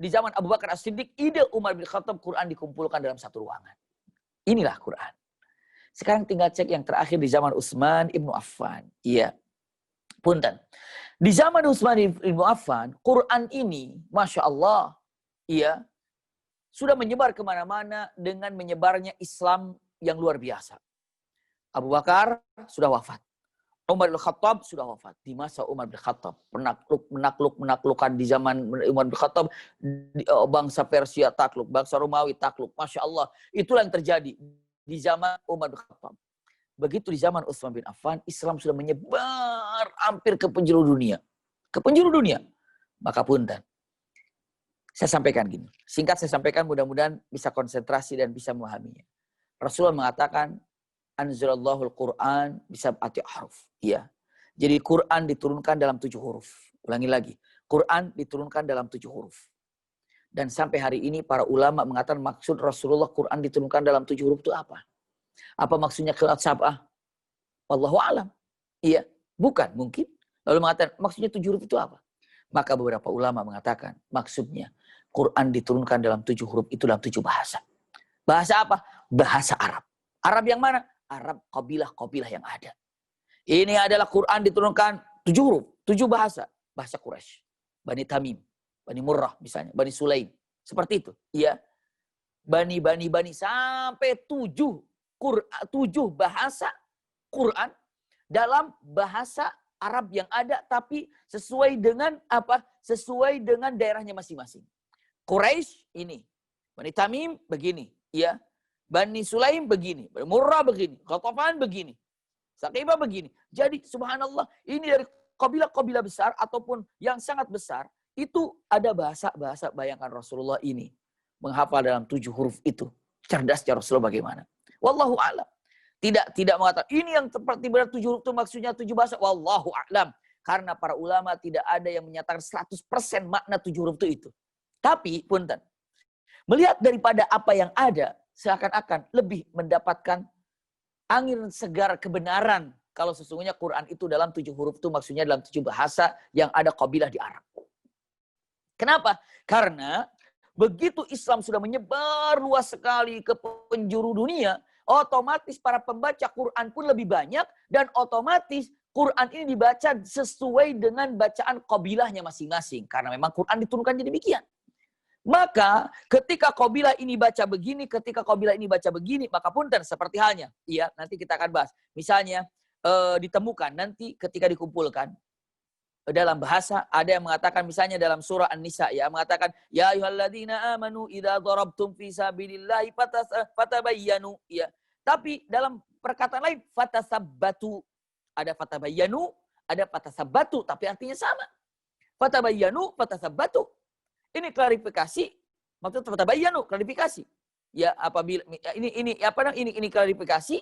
di zaman Abu Bakar As-Siddiq, ide Umar bin Khattab, Quran dikumpulkan dalam satu ruangan. Inilah Quran. Sekarang tinggal cek yang terakhir di zaman Utsman ibnu Affan. Iya. Punten. Di zaman Utsman ibnu Affan, Quran ini, Masya Allah, iya, sudah menyebar kemana-mana dengan menyebarnya Islam yang luar biasa. Abu Bakar sudah wafat. Umar bin Khattab sudah wafat. Di masa Umar bin Khattab, menaklukkan di zaman Umar bin Khattab, bangsa Persia takluk, bangsa Romawi takluk. Masya Allah, itulah yang terjadi di zaman Umar bin Khattab. Begitu di zaman Utsman bin Affan, Islam sudah menyebar hampir ke penjuru dunia. Ke penjuru dunia. Maka punten. Saya sampaikan gini. Singkat saya sampaikan, mudah-mudahan bisa konsentrasi dan bisa memahaminya. Rasulullah mengatakan, Anzalallahul Quran bisab'ati ahruf. Iya. Jadi Quran diturunkan dalam 7 huruf. Ulangi lagi. Quran diturunkan dalam 7 huruf. Dan sampai hari ini para ulama mengatakan maksud Rasulullah Quran diturunkan dalam 7 huruf itu apa? Apa maksudnya qiraat sab'ah? Wallahu a'lam. Iya. Bukan mungkin. Lalu mengatakan maksudnya 7 huruf itu apa? Maka beberapa ulama mengatakan maksudnya Quran diturunkan dalam 7 huruf itu dalam 7 bahasa. Bahasa apa? Bahasa Arab. Arab yang mana? Arab kabilah-kabilah yang ada. Ini adalah Quran diturunkan 7 huruf, 7 bahasa. Bahasa Quraisy, Bani Tamim, Bani Murrah misalnya, Bani Sulaim. Seperti itu. Iya. Bani sampai 7 bahasa Quran dalam bahasa Arab yang ada, tapi sesuai dengan apa? Sesuai dengan daerahnya masing-masing. Quraisy ini, Bani Tamim begini, iya. Bani Sulaim begini, Bani Murrah begini, Ghatafan begini, Saqifah begini. Jadi subhanallah, ini dari kabilah-kabilah besar ataupun yang sangat besar, itu ada bahasa-bahasa. Bayangkan Rasulullah ini menghafal dalam 7 huruf itu. Cerdasnya Rasulullah bagaimana? Wallahu a'lam. Tidak mengatakan ini yang seperti benar 7 huruf itu maksudnya 7 bahasa. Wallahu a'lam. Karena para ulama tidak ada yang menyatakan 100% makna 7 huruf itu. Tapi punten, melihat daripada apa yang ada, seakan-akan lebih mendapatkan angin segar kebenaran kalau sesungguhnya Quran itu dalam 7 huruf itu maksudnya dalam 7 bahasa yang ada kabilah di Arab. Kenapa? Karena begitu Islam sudah menyebar luas sekali ke penjuru dunia, otomatis para pembaca Quran pun lebih banyak dan otomatis Quran ini dibaca sesuai dengan bacaan kabilahnya masing-masing. Karena memang Quran diturunkan jadi demikian. Maka ketika kabilah ini baca begini, ketika kabilah ini baca begini, maka punten seperti halnya. Iya, nanti kita akan bahas. Misalnya ditemukan nanti ketika dikumpulkan dalam bahasa, ada yang mengatakan misalnya dalam surah An-Nisa ya, mengatakan ya ayyuhalladzina amanu idza darabtum fi sabilillahi fatabayyanu, ya. Tapi dalam perkataan lain fatasabbatu. Ada fatabayyanu, ada fatasabbatu, tapi artinya sama. Fatabayyanu, fatasabbatu. Ini klarifikasi, maksud fatabayyanu, klarifikasi. Ya, apabila ini klarifikasi,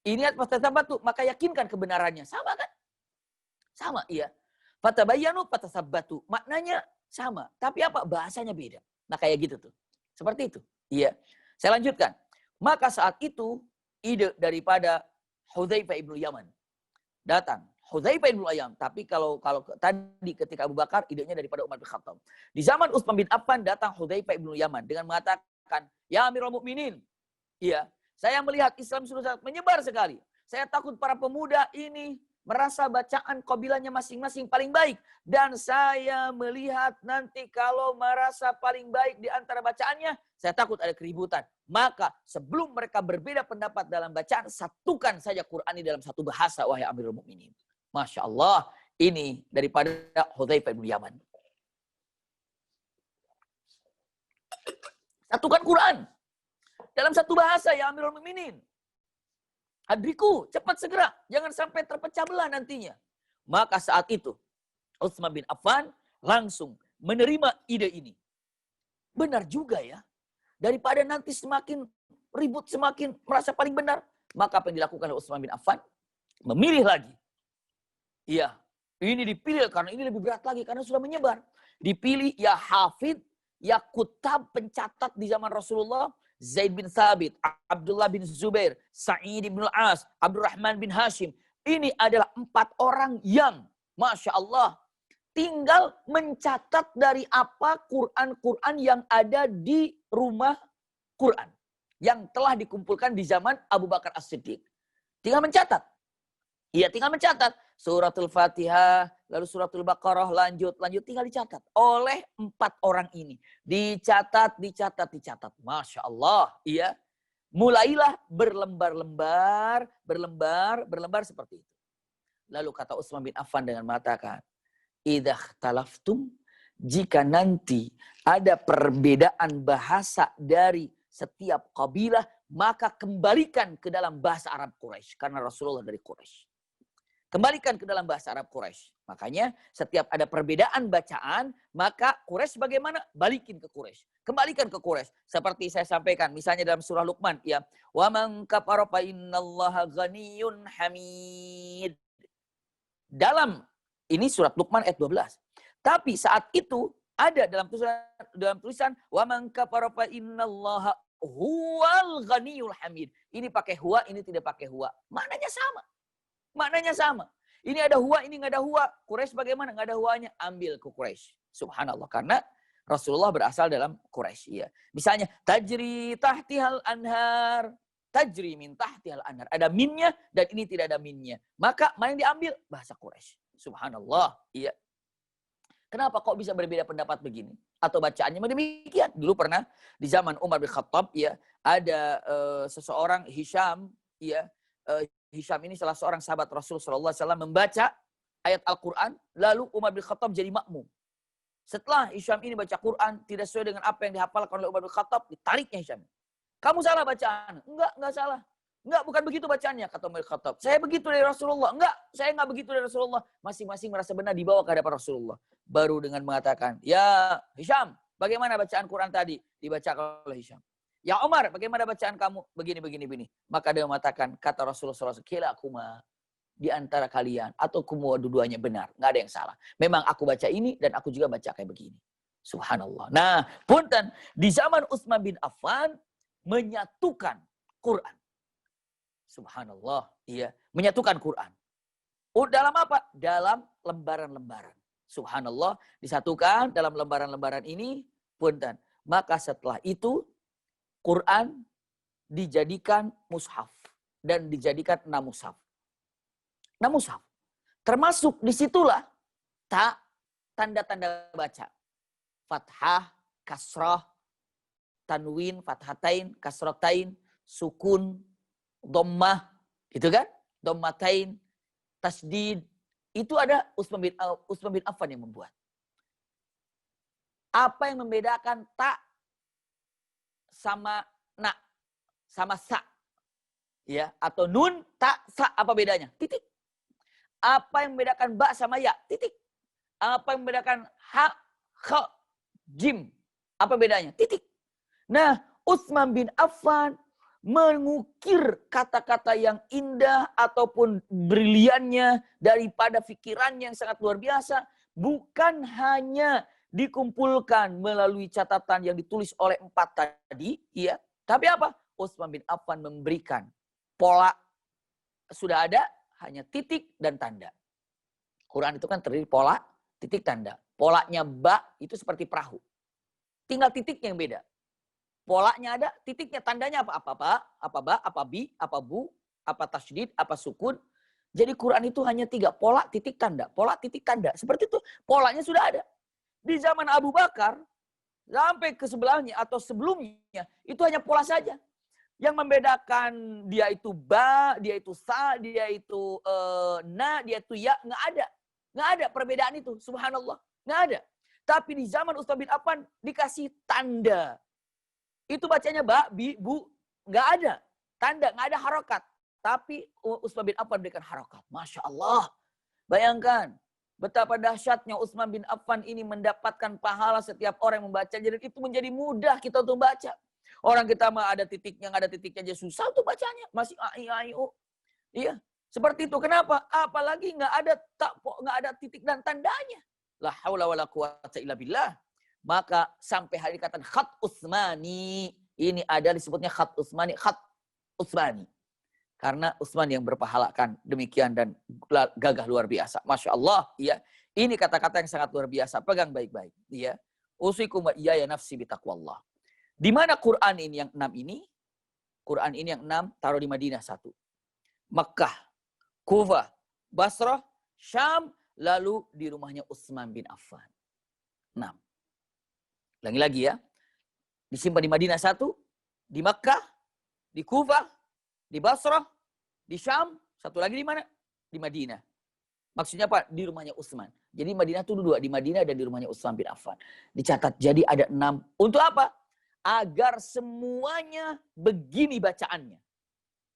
ini fatasabbatu, maka yakinkan kebenarannya. Sama kan? Sama, iya. Fatabayyanu, fatasabbatu. Maknanya sama, tapi apa? Bahasanya beda. Nah, kayak gitu tuh. Seperti itu. Iya. Saya lanjutkan. Maka saat itu ide daripada Hudzaifah ibnu Yaman datang. Hudzaifah ibnu Yaman. Tapi kalau tadi ketika Abu Bakar, idenya daripada Umar bin Khattab. Di zaman Utsman bin Affan datang Hudzaifah ibnu Yaman dengan mengatakan, "Ya Amirul Mukminin, iya, saya melihat Islam sudah menyebar sekali. Saya takut para pemuda ini merasa bacaan kabilahnya masing-masing paling baik. Dan saya melihat nanti kalau merasa paling baik di antara bacaannya, saya takut ada keributan. Maka sebelum mereka berbeda pendapat dalam bacaan, satukan saja Quran ini dalam satu bahasa, wahai Amirul Mukminin." Masya Allah, ini daripada Hudzaifah bin Yaman. Satukan Quran dalam satu bahasa, ya Amirul Mukminin. Adriku, cepat segera. Jangan sampai terpecah belah nantinya. Maka saat itu, Utsman bin Affan langsung menerima ide ini. Benar juga ya. Daripada nanti semakin ribut, semakin merasa paling benar. Maka apa yang dilakukan oleh Utsman bin Affan? Memilih lagi. Iya, ini dipilih karena ini lebih berat lagi. Karena sudah menyebar. Dipilih ya hafid, ya kutab pencatat di zaman Rasulullah. Zaid bin Thabit, Abdullah bin Zubair, Sa'id bin Al-As, Abdurrahman bin Hashim. Ini adalah 4 orang yang, Masya Allah, tinggal mencatat dari apa Quran-Quran yang ada di rumah Quran. Yang telah dikumpulkan di zaman Abu Bakar As-Siddiq. Tinggal mencatat. Iya, tinggal mencatat. Suratul Fatihah, lalu suratul Baqarah, lanjut. Tinggal dicatat. Oleh 4 orang ini. Dicatat. Masya Allah. Iya. Mulailah berlembar-lembar seperti itu. Lalu kata Utsman bin Affan dengan mengatakan, idza ikhtalaftum, jika nanti ada perbedaan bahasa dari setiap kabilah, maka kembalikan ke dalam bahasa Arab Quraisy, karena Rasulullah dari Quraisy. Kembalikan ke dalam bahasa Arab Quraisy. Makanya setiap ada perbedaan bacaan, maka Quraisy bagaimana? Balikin ke Quraisy. Kembalikan ke Quraisy. Seperti saya sampaikan, misalnya dalam surah Luqman, ya, wa man kafara fa innallaha ghaniyyun hamid. Dalam ini surat Luqman ayat 12. Tapi saat itu ada dalam tulisan wa man kafara fa innallaha huwal ghaniyyul hamid. Ini pakai huwa, ini tidak pakai huwa. Maknanya sama. Ini ada huwa, ini nggak ada huwa. Quraisy bagaimana? Nggak ada huwanya. Ambil ke Quraisy. Subhanallah. Karena Rasulullah berasal dalam Quraisy. Ya. Misalnya, tajri tahtihal anhar. Tajri min tahtihal anhar. Ada minnya dan ini tidak ada minnya. Maka mana yang diambil? Bahasa Quraisy. Subhanallah. Iya. Kenapa kok bisa berbeda pendapat begini? Atau bacaannya demikian? Dulu pernah di zaman Umar bin Khattab, ya, ada seseorang Hisham, ya, Hisham ini salah seorang sahabat Rasul SAW membaca ayat Al-Quran, lalu Umar bin Khattab jadi makmum. Setelah Hisham ini baca Quran, tidak sesuai dengan apa yang dihafalkan oleh Umar bin Khattab, ditariknya Hisham. Kamu salah bacaan. Enggak salah. Enggak, bukan begitu bacaannya, kata Umar bin Khattab. Saya begitu dari Rasulullah. Enggak, saya enggak begitu dari Rasulullah. Masing-masing merasa benar dibawa ke hadapan Rasulullah. Baru dengan mengatakan, ya Hisham, bagaimana bacaan Quran tadi? Dibacakan oleh Hisham. Ya Umar, bagaimana bacaan kamu? Begini. Maka dia mengatakan, kata Rasulullah SAW, kila kuma di antara kalian, atau kumua dua-duanya benar. Nggak ada yang salah. Memang aku baca ini, dan aku juga baca kayak begini. Subhanallah. Nah, punten, di zaman Utsman bin Affan, menyatukan Quran. Subhanallah. Iya, menyatukan Quran. Dalam apa? Dalam lembaran-lembaran. Subhanallah, disatukan dalam lembaran-lembaran ini, punten. Maka setelah itu, Quran dijadikan mushaf dan dijadikan 6 mushaf. 6 mushaf. Termasuk disitulah tanda-tanda baca. Fathah, kasrah, tanwin, fathatain, kasratain, sukun, dhammah, gitu kan? Dhammatain, tasdid. Itu ada Utsman bin Affan yang membuat. Apa yang membedakan ta sama na, sama sa, ya, atau nun, ta, sa, apa bedanya? Titik. Apa yang membedakan ba sama ya? Titik. Apa yang membedakan ha, kha, jim, apa bedanya? Titik. Nah, Utsman bin Affan mengukir kata-kata yang indah ataupun briliannya daripada pikirannya yang sangat luar biasa, bukan hanya dikumpulkan melalui catatan yang ditulis oleh 4 tadi, ya. Tapi apa? Utsman bin Affan memberikan pola, sudah ada, hanya titik dan tanda. Quran itu kan terdiri pola, titik, tanda. Polanya ba itu seperti perahu. Tinggal titiknya yang beda. Polanya ada, titiknya, tandanya apa? Apa ba, apa bi, apa bu, apa tasydid, apa sukun. Jadi Quran itu hanya 3, pola, titik, tanda. Pola, titik, tanda. Seperti itu, polanya sudah ada. Di zaman Abu Bakar, sampai ke sebelahnya atau sebelumnya, itu hanya pola saja. Yang membedakan dia itu ba, dia itu sa, dia itu na, dia itu ya, nggak ada. Nggak ada perbedaan itu, subhanallah. Nggak ada. Tapi di zaman Utsman bin Affan dikasih tanda. Itu bacanya ba, bi, bu, nggak ada. Tanda, nggak ada harokat. Tapi Utsman bin Affan berikan harokat. Masya Allah. Bayangkan. Betapa dahsyatnya Utsman bin Affan ini mendapatkan pahala setiap orang yang membaca. Jadi itu menjadi mudah kita untuk baca. Orang kita mah ada titiknya, nggak ada titiknya aja susah untuk bacanya. Masih a, i, u. Iya. Seperti itu. Kenapa? Apalagi nggak ada titik dan tandanya. La haula wala quwata illa billah. Maka sampai hari dikatakan khat Utsmani. Ini ada disebutnya khat Utsmani. Khat Utsmani. Karena Utsman yang berpahalakan demikian dan gagah luar biasa. Masya Allah. Ya. Ini kata-kata yang sangat luar biasa. Pegang baik-baik. Ya. Usikum wa iyaya nafsi bitaqwallah. Di mana Quran ini yang 6 ini? Quran ini yang 6 taruh di Madinah 1. Makkah, Kufah, Basrah, Syam, lalu di rumahnya Utsman bin Affan. 6. Ulangi lagi ya. Disimpan di Madinah 1, di Makkah, di Kufah, di Basrah, di Syam, satu lagi di mana? Di Madinah. Maksudnya apa? Di rumahnya Utsman. Jadi Madinah itu 2, di Madinah dan di rumahnya Utsman bin Affan. Dicatat, jadi ada 6. Untuk apa? Agar semuanya begini bacaannya.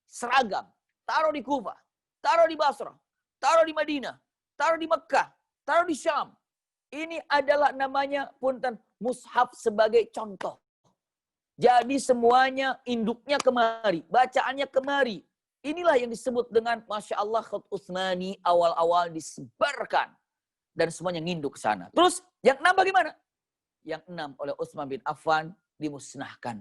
Seragam. Taruh di Kufah, taruh di Basrah, taruh di Madinah, taruh di Mekah, taruh di Syam. Ini adalah namanya punten mushaf sebagai contoh. Jadi semuanya induknya kemari, bacaannya kemari. Inilah yang disebut dengan Masya Allah Khat Utsmani awal-awal disebarkan. Dan semuanya nginduk ke sana. Terus yang 6 bagaimana? Yang 6 oleh Utsman bin Affan dimusnahkan.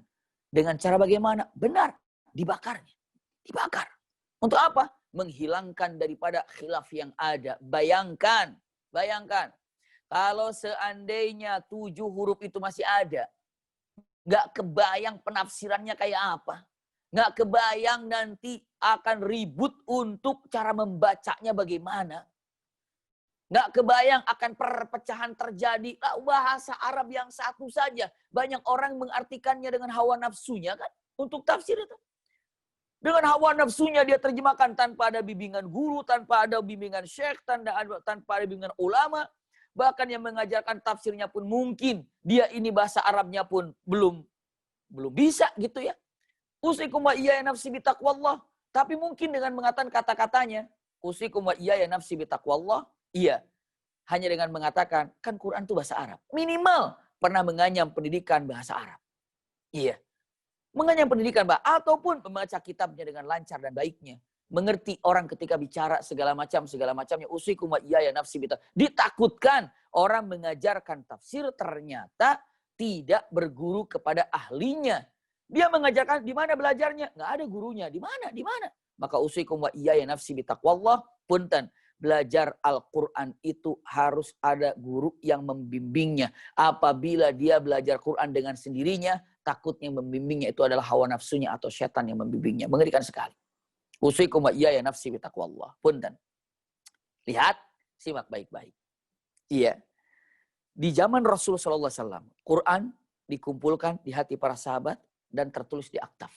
Dengan cara bagaimana? Benar, dibakarnya. Dibakar. Untuk apa? Menghilangkan daripada khilaf yang ada. Bayangkan. Kalau seandainya 7 huruf itu masih ada. Nggak kebayang penafsirannya kayak apa. Nggak kebayang nanti akan ribut untuk cara membacanya bagaimana. Nggak kebayang akan perpecahan terjadi. Bahasa Arab yang satu saja. Banyak orang mengartikannya dengan hawa nafsunya kan. Untuk tafsir itu. Dengan hawa nafsunya dia terjemahkan tanpa ada bimbingan guru, tanpa ada bimbingan syekh, tanpa ada bimbingan ulama. Bahkan yang mengajarkan tafsirnya pun mungkin dia ini bahasa Arabnya pun belum bisa gitu ya. Usikum wa iyaya nafsi bitaqwallah. Tapi mungkin dengan mengatakan kata-katanya. Usikum wa iyaya nafsi bitaqwallah. Iya. Hanya dengan mengatakan, kan Quran itu bahasa Arab. Minimal pernah menganyam pendidikan bahasa Arab. Iya. Menganyam pendidikan ataupun membaca kitabnya dengan lancar dan baiknya. Mengerti orang ketika bicara segala macamnya. Usikum wa iyaya nafsi bitaqwallah. Ditakutkan orang mengajarkan tafsir ternyata tidak berguru kepada ahlinya. Dia mengajarkan di mana belajarnya? Nggak ada gurunya. Di mana? Maka usikum wa iyaya nafsi bitaqwallah. Punten. Belajar Al-Quran itu harus ada guru yang membimbingnya. Apabila dia belajar Quran dengan sendirinya, takutnya membimbingnya itu adalah hawa nafsunya atau setan yang membimbingnya. Mengerikan sekali. Usikum wa iyaya nafsi bitaqwallah. Punten. Lihat, simak baik-baik. Iya. Di zaman Rasulullah SAW, Quran dikumpulkan di hati para sahabat dan tertulis di aktaf.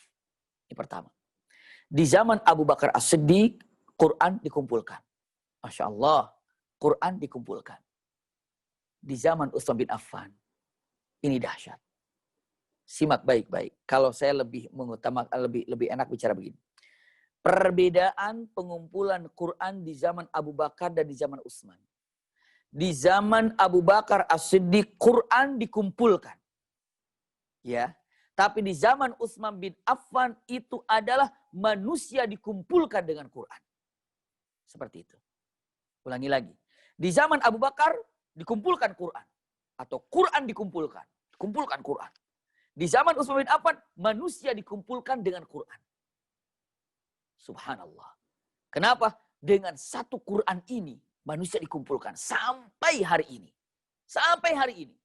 Ini pertama. Di zaman Abu Bakar As-Siddiq, Quran dikumpulkan. Masya Allah, Quran dikumpulkan. Di zaman Utsman bin Affan, ini dahsyat. Simak baik-baik. Kalau saya lebih mengutamakan, lebih enak bicara begini. Perbedaan pengumpulan Quran di zaman Abu Bakar dan di zaman Utsman. Di zaman Abu Bakar As-Siddiq, Quran dikumpulkan. Ya. Tapi di zaman Utsman bin Affan itu adalah manusia dikumpulkan dengan Quran. Seperti itu. Ulangi lagi. Di zaman Abu Bakar dikumpulkan Quran. Atau Quran dikumpulkan. Dikumpulkan Quran. Di zaman Utsman bin Affan manusia dikumpulkan dengan Quran. Subhanallah. Kenapa? Dengan satu Quran ini manusia dikumpulkan sampai hari ini. Sampai hari ini.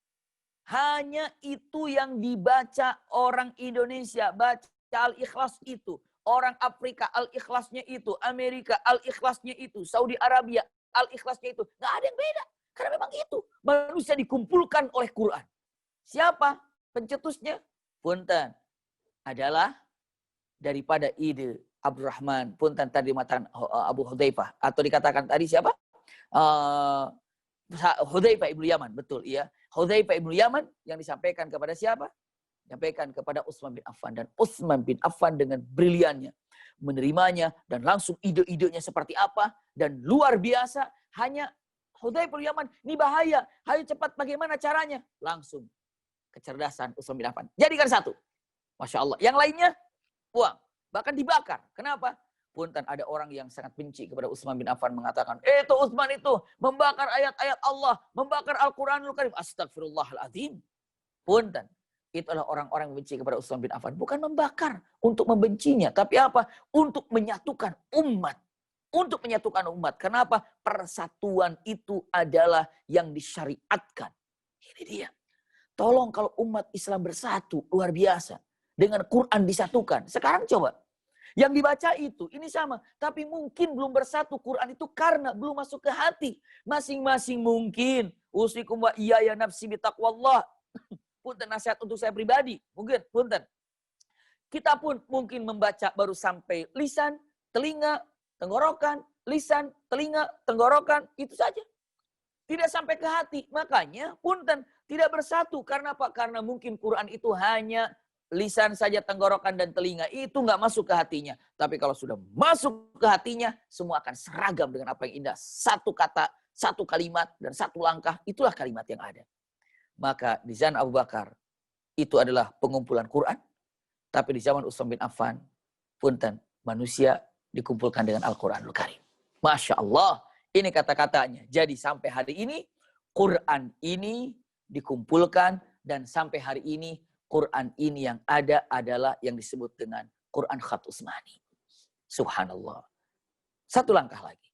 Hanya itu yang dibaca orang Indonesia. Baca Al-Ikhlas itu. Orang Afrika Al-Ikhlasnya itu. Amerika Al-Ikhlasnya itu. Saudi Arabia Al-Ikhlasnya itu. Nggak ada yang beda. Karena memang itu. Manusia dikumpulkan oleh Quran. Siapa pencetusnya? Punten. Adalah daripada ide Abdurrahman. Punten tadi matan Abu Hudzaifah. Atau dikatakan tadi siapa? Hudzaifah ibnu Yaman. Betul, iya. Hudzaifah ibnu Yaman yang disampaikan kepada siapa? Disampaikan kepada Utsman bin Affan. Dan Utsman bin Affan dengan briliannya menerimanya dan langsung ide-idenya seperti apa. Dan luar biasa. Hanya Hudzaifah ibnu Yaman, ini bahaya. Ayo cepat bagaimana caranya? Langsung kecerdasan Utsman bin Affan. Jadikan satu. Masya Allah. Yang lainnya, buang. Bahkan dibakar. Kenapa? Punten ada orang yang sangat benci kepada Utsman bin Affan mengatakan, itu Utsman itu membakar ayat-ayat Allah, membakar Al-Quranul Karim. Astagfirullahaladzim. Punten. Itu adalah orang-orang yang benci kepada Utsman bin Affan. Bukan membakar untuk membencinya. Tapi apa? Untuk menyatukan umat. untuk menyatukan umat. Kenapa? Persatuan itu adalah yang disyariatkan. Ini dia. Tolong kalau umat Islam bersatu, luar biasa. Dengan Quran disatukan. Sekarang coba. Yang dibaca itu, ini sama. Tapi mungkin belum bersatu Quran itu karena belum masuk ke hati. Masing-masing mungkin. Usikum wa iyaya nafsi bitaqwallah. Punten nasihat untuk saya pribadi. Mungkin, punten. Kita pun mungkin membaca baru sampai lisan, telinga, tenggorokan, lisan, telinga, tenggorokan. Itu saja. Tidak sampai ke hati. Makanya, punten, tidak bersatu. Karena apa? Karena mungkin Quran itu hanya lisan saja, tenggorokan dan telinga. Itu nggak masuk ke hatinya. Tapi kalau sudah masuk ke hatinya, semua akan seragam dengan apa yang indah. Satu kata, satu kalimat, dan satu langkah. Itulah kalimat yang ada. Maka di zaman Abu Bakar, itu adalah pengumpulan Quran. Tapi di zaman Utsman bin Affan, punten, manusia dikumpulkan dengan Al-Quranul Karim. Masya Allah. Ini kata-katanya. Jadi sampai hari ini, Quran ini dikumpulkan. Dan sampai hari ini, Quran ini yang ada adalah yang disebut dengan Quran Khat Utsmani. Subhanallah. Satu langkah lagi.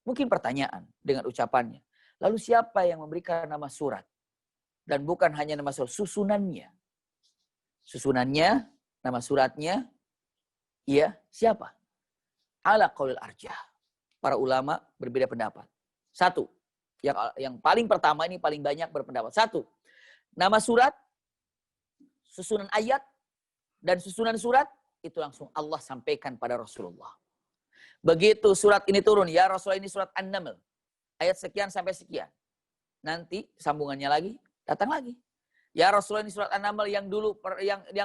Mungkin pertanyaan dengan ucapannya. Lalu siapa yang memberikan nama surat? Dan bukan hanya nama surat, susunannya. Susunannya, nama suratnya, iya, siapa? Ala qaulil arjah. Para ulama berbeda pendapat. Satu, yang paling pertama ini paling banyak berpendapat. Satu, nama surat, susunan ayat, dan susunan surat, itu langsung Allah sampaikan pada Rasulullah. Begitu surat ini turun, ya Rasulullah ini surat An-Naml. Ayat sekian sampai sekian. Nanti sambungannya lagi, datang lagi. Ya Rasulullah ini surat An-Naml yang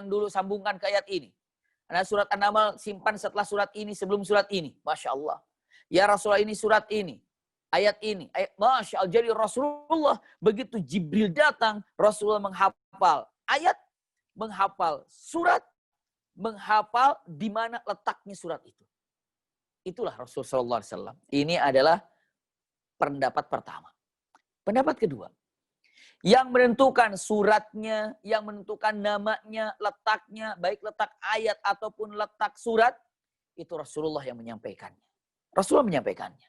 dulu sambungkan ke ayat ini. Karena surat An-Naml simpan setelah surat ini, sebelum surat ini. Masya Allah. Ya Rasulullah ini surat ini. Ayat ini. Masya Allah. Jadi Rasulullah begitu Jibril datang, Rasulullah menghafal ayat, menghafal surat, menghafal di mana letaknya surat itu. Itulah Rasulullah SAW. Ini adalah pendapat pertama. Pendapat kedua. Yang menentukan suratnya, yang menentukan namanya, letaknya, baik letak ayat ataupun letak surat, itu Rasulullah yang menyampaikannya. Rasulullah menyampaikannya.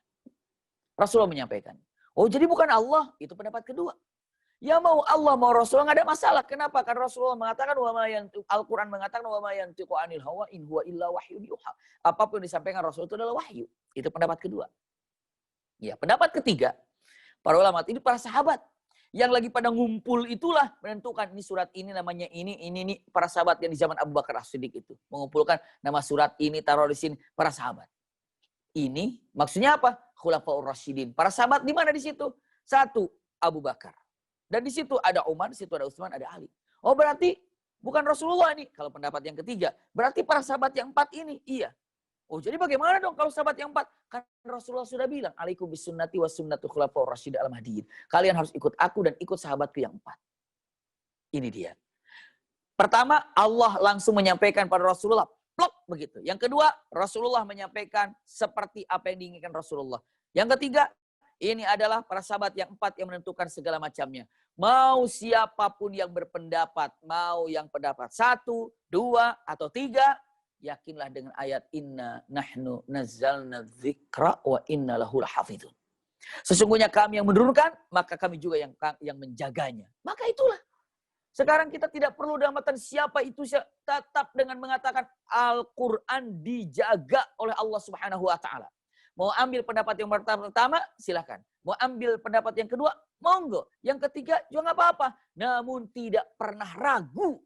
Rasulullah menyampaikannya. Oh, jadi bukan Allah, itu pendapat kedua. Ya mau Allah, mau Rasulullah, nggak ada masalah. Kenapa? Karena Rasulullah mengatakan, Al-Quran mengatakan, wa ma yantiqu anil hawa in huwa illa wahyun yuha. Apapun yang disampaikan Rasul itu adalah wahyu. Itu pendapat kedua. Ya, pendapat ketiga, para ulama ini para sahabat yang lagi pada ngumpul itulah menentukan ini surat ini namanya ini para sahabat yang di zaman Abu Bakar As-Siddiq itu mengumpulkan nama surat ini taruh di sini para sahabat. Ini maksudnya apa? Khulafaur Rasyidin. Para sahabat di mana di situ? Satu, Abu Bakar. Dan di situ ada Umar, di situ ada Utsman, ada Ali. Oh berarti bukan Rasulullah ini. Kalau pendapat yang ketiga, berarti para sahabat yang empat ini. Iya. Oh jadi bagaimana dong kalau sahabat yang empat? Kan Rasulullah sudah bilang, alaikum bisunnati wa sunnatu khulafaur rasyidin al-mahdiyyin. Kalian harus ikut aku dan ikut sahabatku yang empat. Ini dia. Pertama, Allah langsung menyampaikan pada Rasulullah. Plok begitu. Yang kedua, Rasulullah menyampaikan seperti apa yang diinginkan Rasulullah. Yang ketiga, ini adalah para sahabat yang empat yang menentukan segala macamnya. Mau siapapun yang berpendapat, mau yang pendapat 1, 2, atau 3, yakinlah dengan ayat inna nahnu nazzalna dzikra wa inna lahu lahafizun. Sesungguhnya kami yang menurunkan, maka kami juga yang menjaganya. Maka itulah. Sekarang kita tidak perlu damatan siapa itu, tetap dengan mengatakan Al-Quran dijaga oleh Allah Subhanahu wa Ta'ala. Mau ambil pendapat yang pertama, silakan. Mau ambil pendapat yang kedua, monggo. Yang ketiga juga nggak apa-apa. Namun tidak pernah ragu.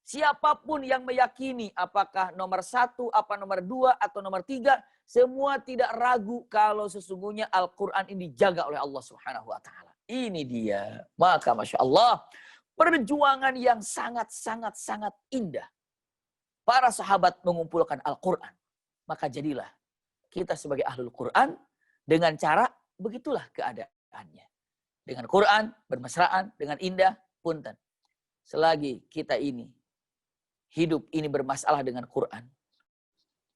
Siapapun yang meyakini apakah nomor 1, apa nomor 2, atau nomor 3, semua tidak ragu kalau sesungguhnya Al-Quran ini dijaga oleh Allah Subhanahu wa Ta'ala. Ini dia. Maka Masya Allah, perjuangan yang sangat indah. Para sahabat mengumpulkan Al-Quran. Maka jadilah kita sebagai ahlul Quran dengan cara begitulah keadaannya. Dengan Quran, bermesraan, dengan indah, punten. Selagi kita ini, hidup ini bermasalah dengan Quran.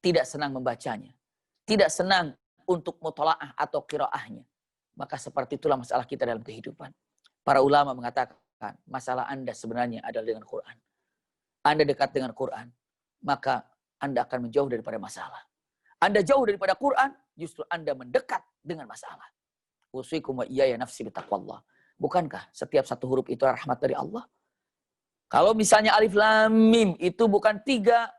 Tidak senang membacanya. Tidak senang untuk mutola'ah atau qiraahnya. Maka seperti itulah masalah kita dalam kehidupan. Para ulama mengatakan, masalah Anda sebenarnya adalah dengan Quran. Anda dekat dengan Quran, maka Anda akan menjauh daripada masalah. Anda jauh daripada Quran, justru Anda mendekat dengan masalah. Usikum wa iyaya nafsi bitaqwallah. Bukankah setiap satu huruf itu rahmat dari Allah? Kalau misalnya alif lam mim itu bukan 3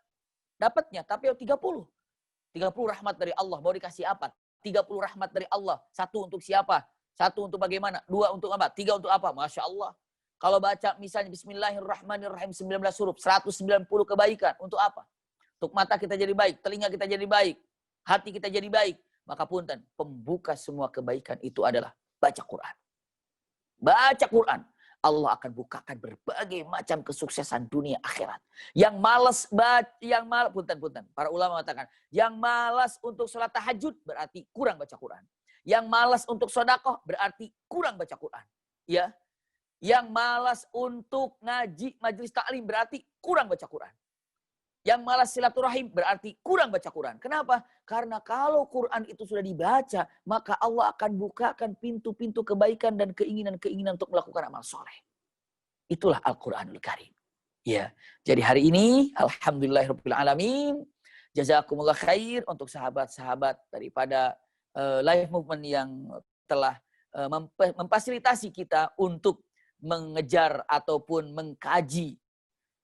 dapatnya, tapi 30. 30 rahmat dari Allah. Mau dikasih apa? 30 rahmat dari Allah. 1 untuk siapa? 1 untuk bagaimana? 2 untuk apa? 3 untuk apa? Masya Allah. Kalau baca misalnya Bismillahirrahmanirrahim 19 huruf, 190 kebaikan. Untuk apa? Untuk mata kita jadi baik, telinga kita jadi baik, hati kita jadi baik. Maka punten, pembuka semua kebaikan itu adalah baca Quran. Baca Quran. Allah akan bukakan berbagai macam kesuksesan dunia akhirat. Yang malas punten. Para ulama mengatakan, yang malas untuk sholat tahajud berarti kurang baca Quran. Yang malas untuk sedekah berarti kurang baca Quran. Ya. Yang malas untuk ngaji majelis taklim berarti kurang baca Quran. Yang malas silaturahim berarti kurang baca Quran. Kenapa? Karena kalau Quran itu sudah dibaca, maka Allah akan bukakan pintu-pintu kebaikan dan keinginan-keinginan untuk melakukan amal soleh. Itulah Al-Quranul Karim. Ya. Jadi hari ini, alhamdulillahirabbil alamin, jazakumullah khair untuk sahabat-sahabat daripada Life Movement yang telah memfasilitasi kita untuk mengejar ataupun mengkaji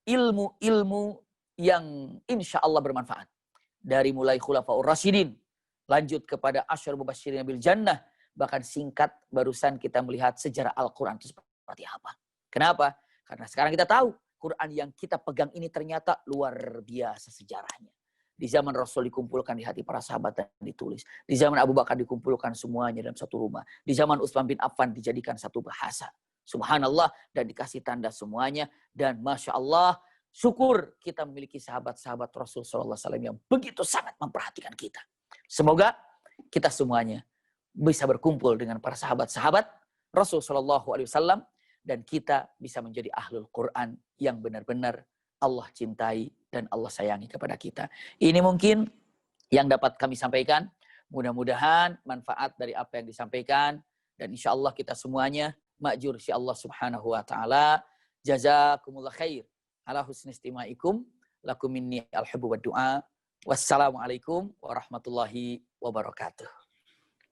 ilmu-ilmu yang insya Allah bermanfaat. Dari mulai Khulafaur Rasyidin, lanjut kepada Asyar Mubasysyirin bil Jannah, bahkan singkat barusan kita melihat sejarah Al-Quran itu seperti apa. Kenapa? Karena sekarang kita tahu, Quran yang kita pegang ini ternyata luar biasa sejarahnya. Di zaman Rasul dikumpulkan di hati para sahabat dan ditulis. Di zaman Abu Bakar dikumpulkan semuanya dalam satu rumah. Di zaman Utsman bin Affan dijadikan satu bahasa. Subhanallah, dan dikasih tanda semuanya. Dan Masya Allah, syukur kita memiliki sahabat-sahabat Rasul SAW yang begitu sangat memperhatikan kita. Semoga kita semuanya bisa berkumpul dengan para sahabat-sahabat Rasul SAW dan kita bisa menjadi ahlul Quran yang benar-benar Allah cintai dan Allah sayangi kepada kita. Ini mungkin yang dapat kami sampaikan. Mudah-mudahan manfaat dari apa yang disampaikan dan insya Allah kita semuanya ma'jur si Allah Subhanahu wa taala. Jazakumullah khair. Ala husni istimaikum, lakum minni al-hubbu wa du'a. Wassalamualaikum warahmatullahi wabarakatuh.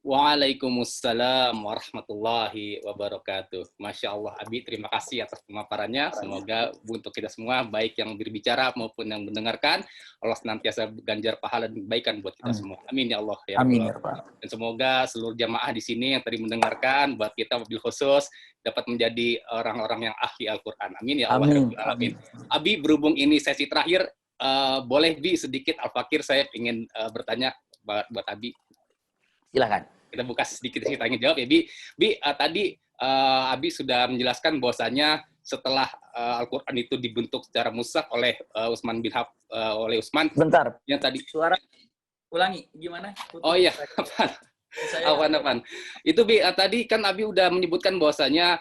Waalaikumsalam warahmatullahi wabarakatuh. Masya Allah, Abi, terima kasih atas pemaparannya. Semoga untuk kita semua, baik yang berbicara maupun yang mendengarkan, Allah senantiasa ganjar pahala dan kebaikan buat kita semua. Amin ya Allah. Ya Amin ya Allah. Rabbal. Dan semoga seluruh jamaah di sini yang tadi mendengarkan, buat kita mobil khusus, dapat menjadi orang-orang yang ahli Al-Quran. Amin ya Allah. Amin. Amin. Abi, berhubung ini sesi terakhir, boleh Bi sedikit Al-Fakir, saya ingin bertanya buat Abi. Silakan. Kita buka sedikit sih tanya jawab ya, Bi. Bi, tadi Abi sudah menjelaskan bahwasanya setelah Al-Quran itu dibentuk secara mushaf oleh Utsman bin oleh Utsman. Bentar. Yang tadi Suara ulangi gimana? Oh iya, apaan? Itu Bi, tadi kan Abi udah menyebutkan bahwasanya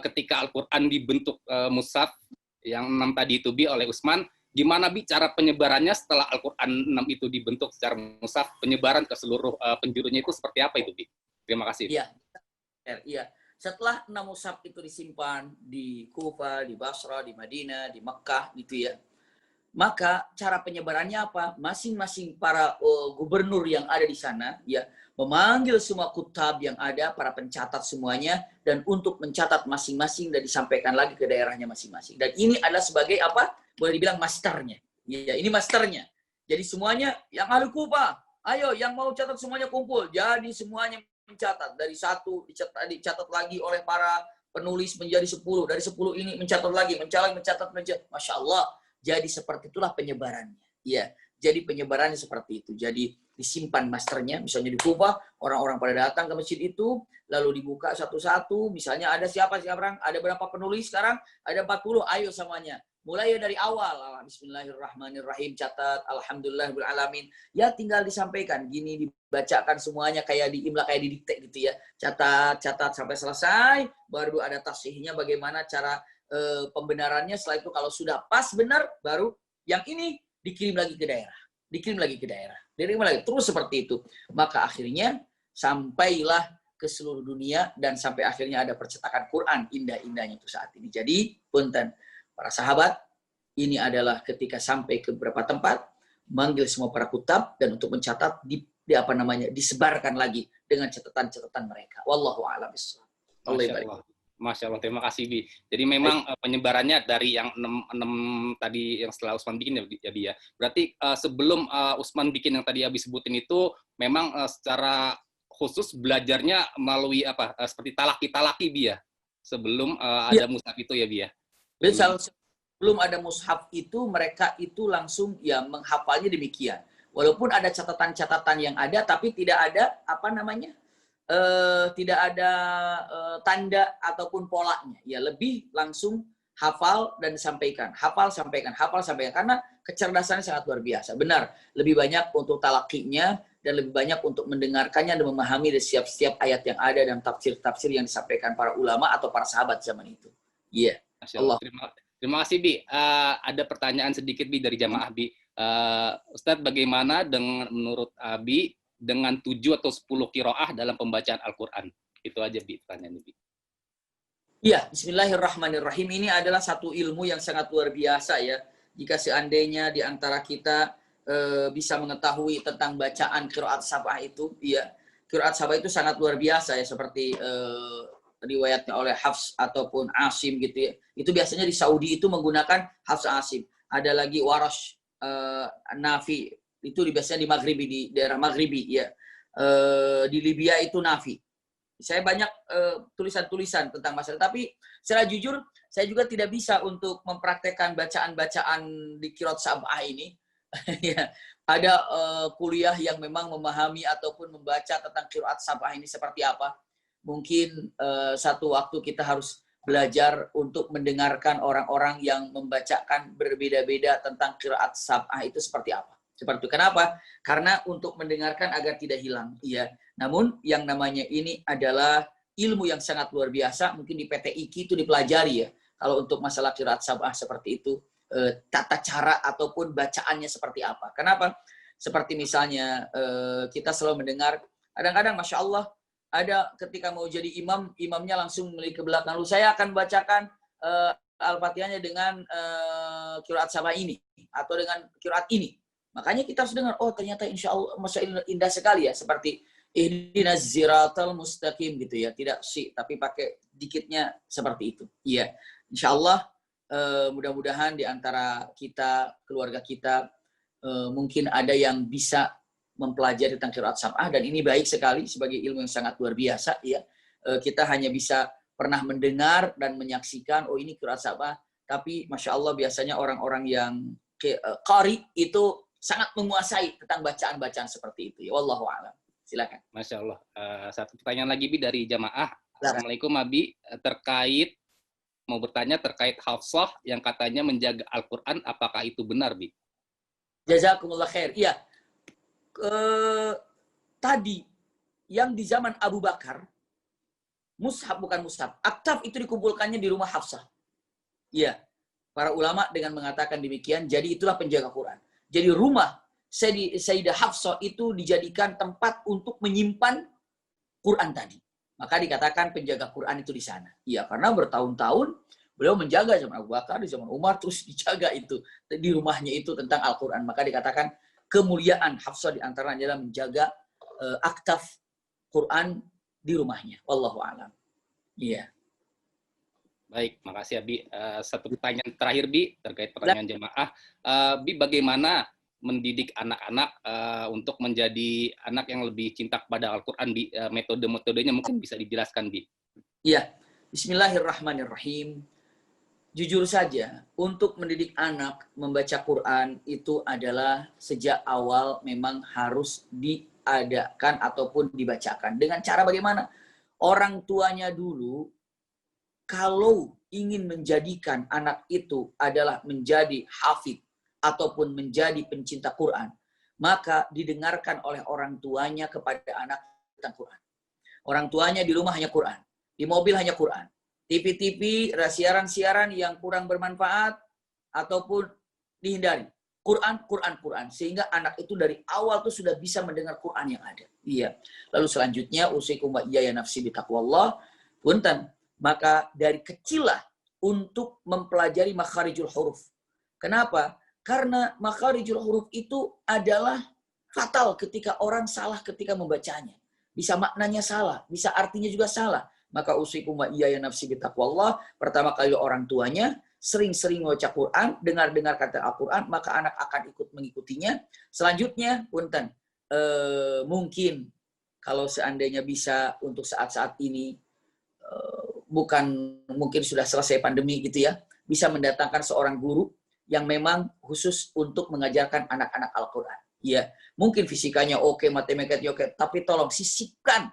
ketika Al-Quran dibentuk mushaf yang 6 tadi itu Bi oleh Utsman, gimana Bi cara penyebarannya setelah Al-Quran 6 itu dibentuk secara mushaf, penyebaran ke seluruh penjurunya itu seperti apa itu Bi? Terima kasih. Iya. Setelah 6 mushaf itu disimpan di Kufa, di Basra, di Madinah, di Mekkah gitu ya. Maka cara penyebarannya apa? Masing-masing para gubernur yang ada di sana ya memanggil semua kutab yang ada, para pencatat semuanya, dan untuk mencatat masing-masing dan disampaikan lagi ke daerahnya masing-masing. Dan ini adalah sebagai apa? Boleh dibilang masternya. Ya, ini masternya. Jadi semuanya yang ahli Kufa, ayo yang mau catat semuanya kumpul. Jadi semuanya mencatat. Dari 1 dicatat lagi oleh para penulis menjadi 10. Dari 10 ini mencatat lagi, mencatat. Masya Allah. Jadi seperti itulah penyebarannya. Ya, jadi penyebarannya seperti itu. Jadi disimpan masternya, misalnya di Kufa, orang-orang pada datang ke masjid itu, lalu dibuka satu-satu, misalnya ada siapa, ada berapa penulis sekarang, ada 40, ayo semuanya. Mulai dari awal, bismillahirrahmanirrahim, catat, alhamdulillahirabbil alamin. Ya tinggal disampaikan, gini dibacakan semuanya kayak diimla, kayak didikte gitu ya. Catat sampai selesai, baru ada tasihnya bagaimana cara pembenarannya. Setelah itu kalau sudah pas benar, baru yang ini dikirim lagi ke daerah. Terus seperti itu. Maka akhirnya sampailah ke seluruh dunia dan sampai akhirnya ada percetakan Quran indah-indahnya itu saat ini. Jadi, punten, para sahabat, ini adalah ketika sampai ke beberapa tempat, manggil semua para kutab dan untuk mencatat disebarkan lagi dengan catatan-catatan mereka. Wallahu a'lam bishawab. Masya Allah. Masya Allah, terima kasih Bi. Jadi memang penyebarannya dari yang 6 tadi yang setelah Usman bikin ya Bi ya. Berarti sebelum Usman bikin yang tadi Abi sebutin itu memang secara khusus belajarnya melalui seperti talaki Bi ya. Sebelum ada mushaf itu ya Bi ya. Sebelum ada mushaf itu mereka itu langsung ya menghafalnya demikian. Walaupun ada catatan-catatan yang ada tapi tidak ada tidak ada tanda ataupun polanya. Ya lebih langsung hafal dan sampaikan. Hafal, sampaikan. Karena kecerdasannya sangat luar biasa. Benar, lebih banyak untuk talakinya dan lebih banyak untuk mendengarkannya dan memahami dari setiap ayat yang ada dan tafsir-tafsir yang disampaikan para ulama atau para sahabat zaman itu. Iya. Yeah. Allah. Terima kasih Bi. Ada pertanyaan sedikit Bi dari jamaah Bi. Ustadz, bagaimana menurut Abi dengan 7 atau 10 qiraah dalam pembacaan Al-Quran? Itu aja Bi pertanyaan Bi. Iya, bismillahirrahmanirrahim. Ini adalah satu ilmu yang sangat luar biasa ya. Jika seandainya di antara kita bisa mengetahui tentang bacaan qiraat sab'ah itu, ya. Qiraat sab'ah itu sangat luar biasa ya, seperti riwayatnya oleh Hafs ataupun Asim gitu ya. Itu biasanya di Saudi itu menggunakan Hafs Asim. Ada lagi Warash, Nafi, itu biasanya di Maghribi, di daerah Maghribi ya. Di Libya itu Nafi. Saya banyak tulisan-tulisan tentang masalah, tapi secara jujur saya juga tidak bisa untuk mempraktekkan bacaan-bacaan di qiraat sab'ah ini. Ya, ada kuliah yang memang memahami ataupun membaca tentang qiraat sab'ah ini seperti apa. Mungkin satu waktu kita harus belajar untuk mendengarkan orang-orang yang membacakan berbeda-beda tentang qiraat sab'ah itu seperti apa. Seperti itu. Kenapa? Karena untuk mendengarkan agar tidak hilang. Iya. Namun yang namanya ini adalah ilmu yang sangat luar biasa. Mungkin di PT IKI itu dipelajari ya. Kalau untuk masalah qiraat sab'ah seperti itu, tata cara ataupun bacaannya seperti apa. Kenapa? Seperti misalnya kita selalu mendengar, kadang-kadang Masya Allah, ada ketika mau jadi imam, imamnya langsung melihat ke belakang. Lalu saya akan bacakan Al-Fatihahnya dengan qiraat sab'ah ini. Atau dengan qiraat ini. Makanya kita harus dengar, oh ternyata insya Allah, Masya Allah indah sekali ya. Seperti ihdinas siratal mustaqim gitu ya. Tidak sih, tapi pakai dikitnya seperti itu. Iya. Insya Allah mudah-mudahan di antara kita, keluarga kita, mungkin ada yang bisa mempelajari tentang qiraat sab'ah. Dan ini baik sekali sebagai ilmu yang sangat luar biasa. Ya. Kita hanya bisa pernah mendengar dan menyaksikan, oh ini qiraat sab'ah. Tapi Masya Allah biasanya orang-orang yang qari itu sangat menguasai tentang bacaan-bacaan seperti itu. Wallahu a'lam. Silakan. Masya Allah. Satu pertanyaan lagi Bi dari jamaah. Assalamualaikum Abi. Mau bertanya terkait Hafsah yang katanya menjaga Al-Quran. Apakah itu benar Bi? Jazakumullah khair. Iya. Tadi yang di zaman Abu Bakar, mushaf bukan mushaf. Aktaf itu dikumpulkannya di rumah Hafsah. Iya. Para ulama dengan mengatakan demikian, jadi itulah penjaga Quran. Jadi rumah Sayyidah Hafsah itu dijadikan tempat untuk menyimpan Quran tadi. Maka dikatakan penjaga Quran itu di sana. Iya, karena bertahun-tahun beliau menjaga zaman Abu Bakar, di zaman Umar, terus dijaga itu. Di rumahnya itu tentang Al-Quran. Maka dikatakan kemuliaan Hafsah diantaranya adalah menjaga aktaf Quran di rumahnya. Wallahu a'lam. Iya. Baik, makasih Abi. Satu pertanyaan terakhir Bi terkait pertanyaan jemaah. Bi, bagaimana mendidik anak-anak untuk menjadi anak yang lebih cinta kepada Al-Quran Bi? Metode-metodenya mungkin bisa dijelaskan Bi. Iya. Bismillahirrahmanirrahim. Jujur saja, untuk mendidik anak membaca Quran itu adalah sejak awal memang harus diadakan ataupun dibacakan. Dengan cara bagaimana? Orang tuanya dulu kalau ingin menjadikan anak itu adalah menjadi hafid ataupun menjadi pencinta Quran, maka didengarkan oleh orang tuanya kepada anak tentang Quran. Orang tuanya di rumah hanya Quran, di mobil hanya Quran, TV-TV, siaran-siaran yang kurang bermanfaat ataupun dihindari. Quran. Sehingga anak itu dari awal tuh sudah bisa mendengar Quran yang ada. Iya. Lalu selanjutnya, usikum wa iyaya nafsi bitaqwallah. Punten. Maka dari kecil lah untuk mempelajari makharijul huruf. Kenapa? Karena makharijul huruf itu adalah fatal ketika orang salah ketika membacanya. Bisa maknanya salah, bisa artinya juga salah. Maka usikum wa iyaya nafsi bitaqwallah. Pertama kali orang tuanya sering-sering membaca Quran, dengar-dengar kata Al-Quran, maka anak akan ikut mengikutinya. Selanjutnya, punten, mungkin kalau seandainya bisa untuk saat-saat ini, bukan mungkin sudah selesai pandemi gitu ya, bisa mendatangkan seorang guru yang memang khusus untuk mengajarkan anak-anak Al-Quran. Ya, mungkin fisikanya oke, matematikanya oke, tapi tolong sisipkan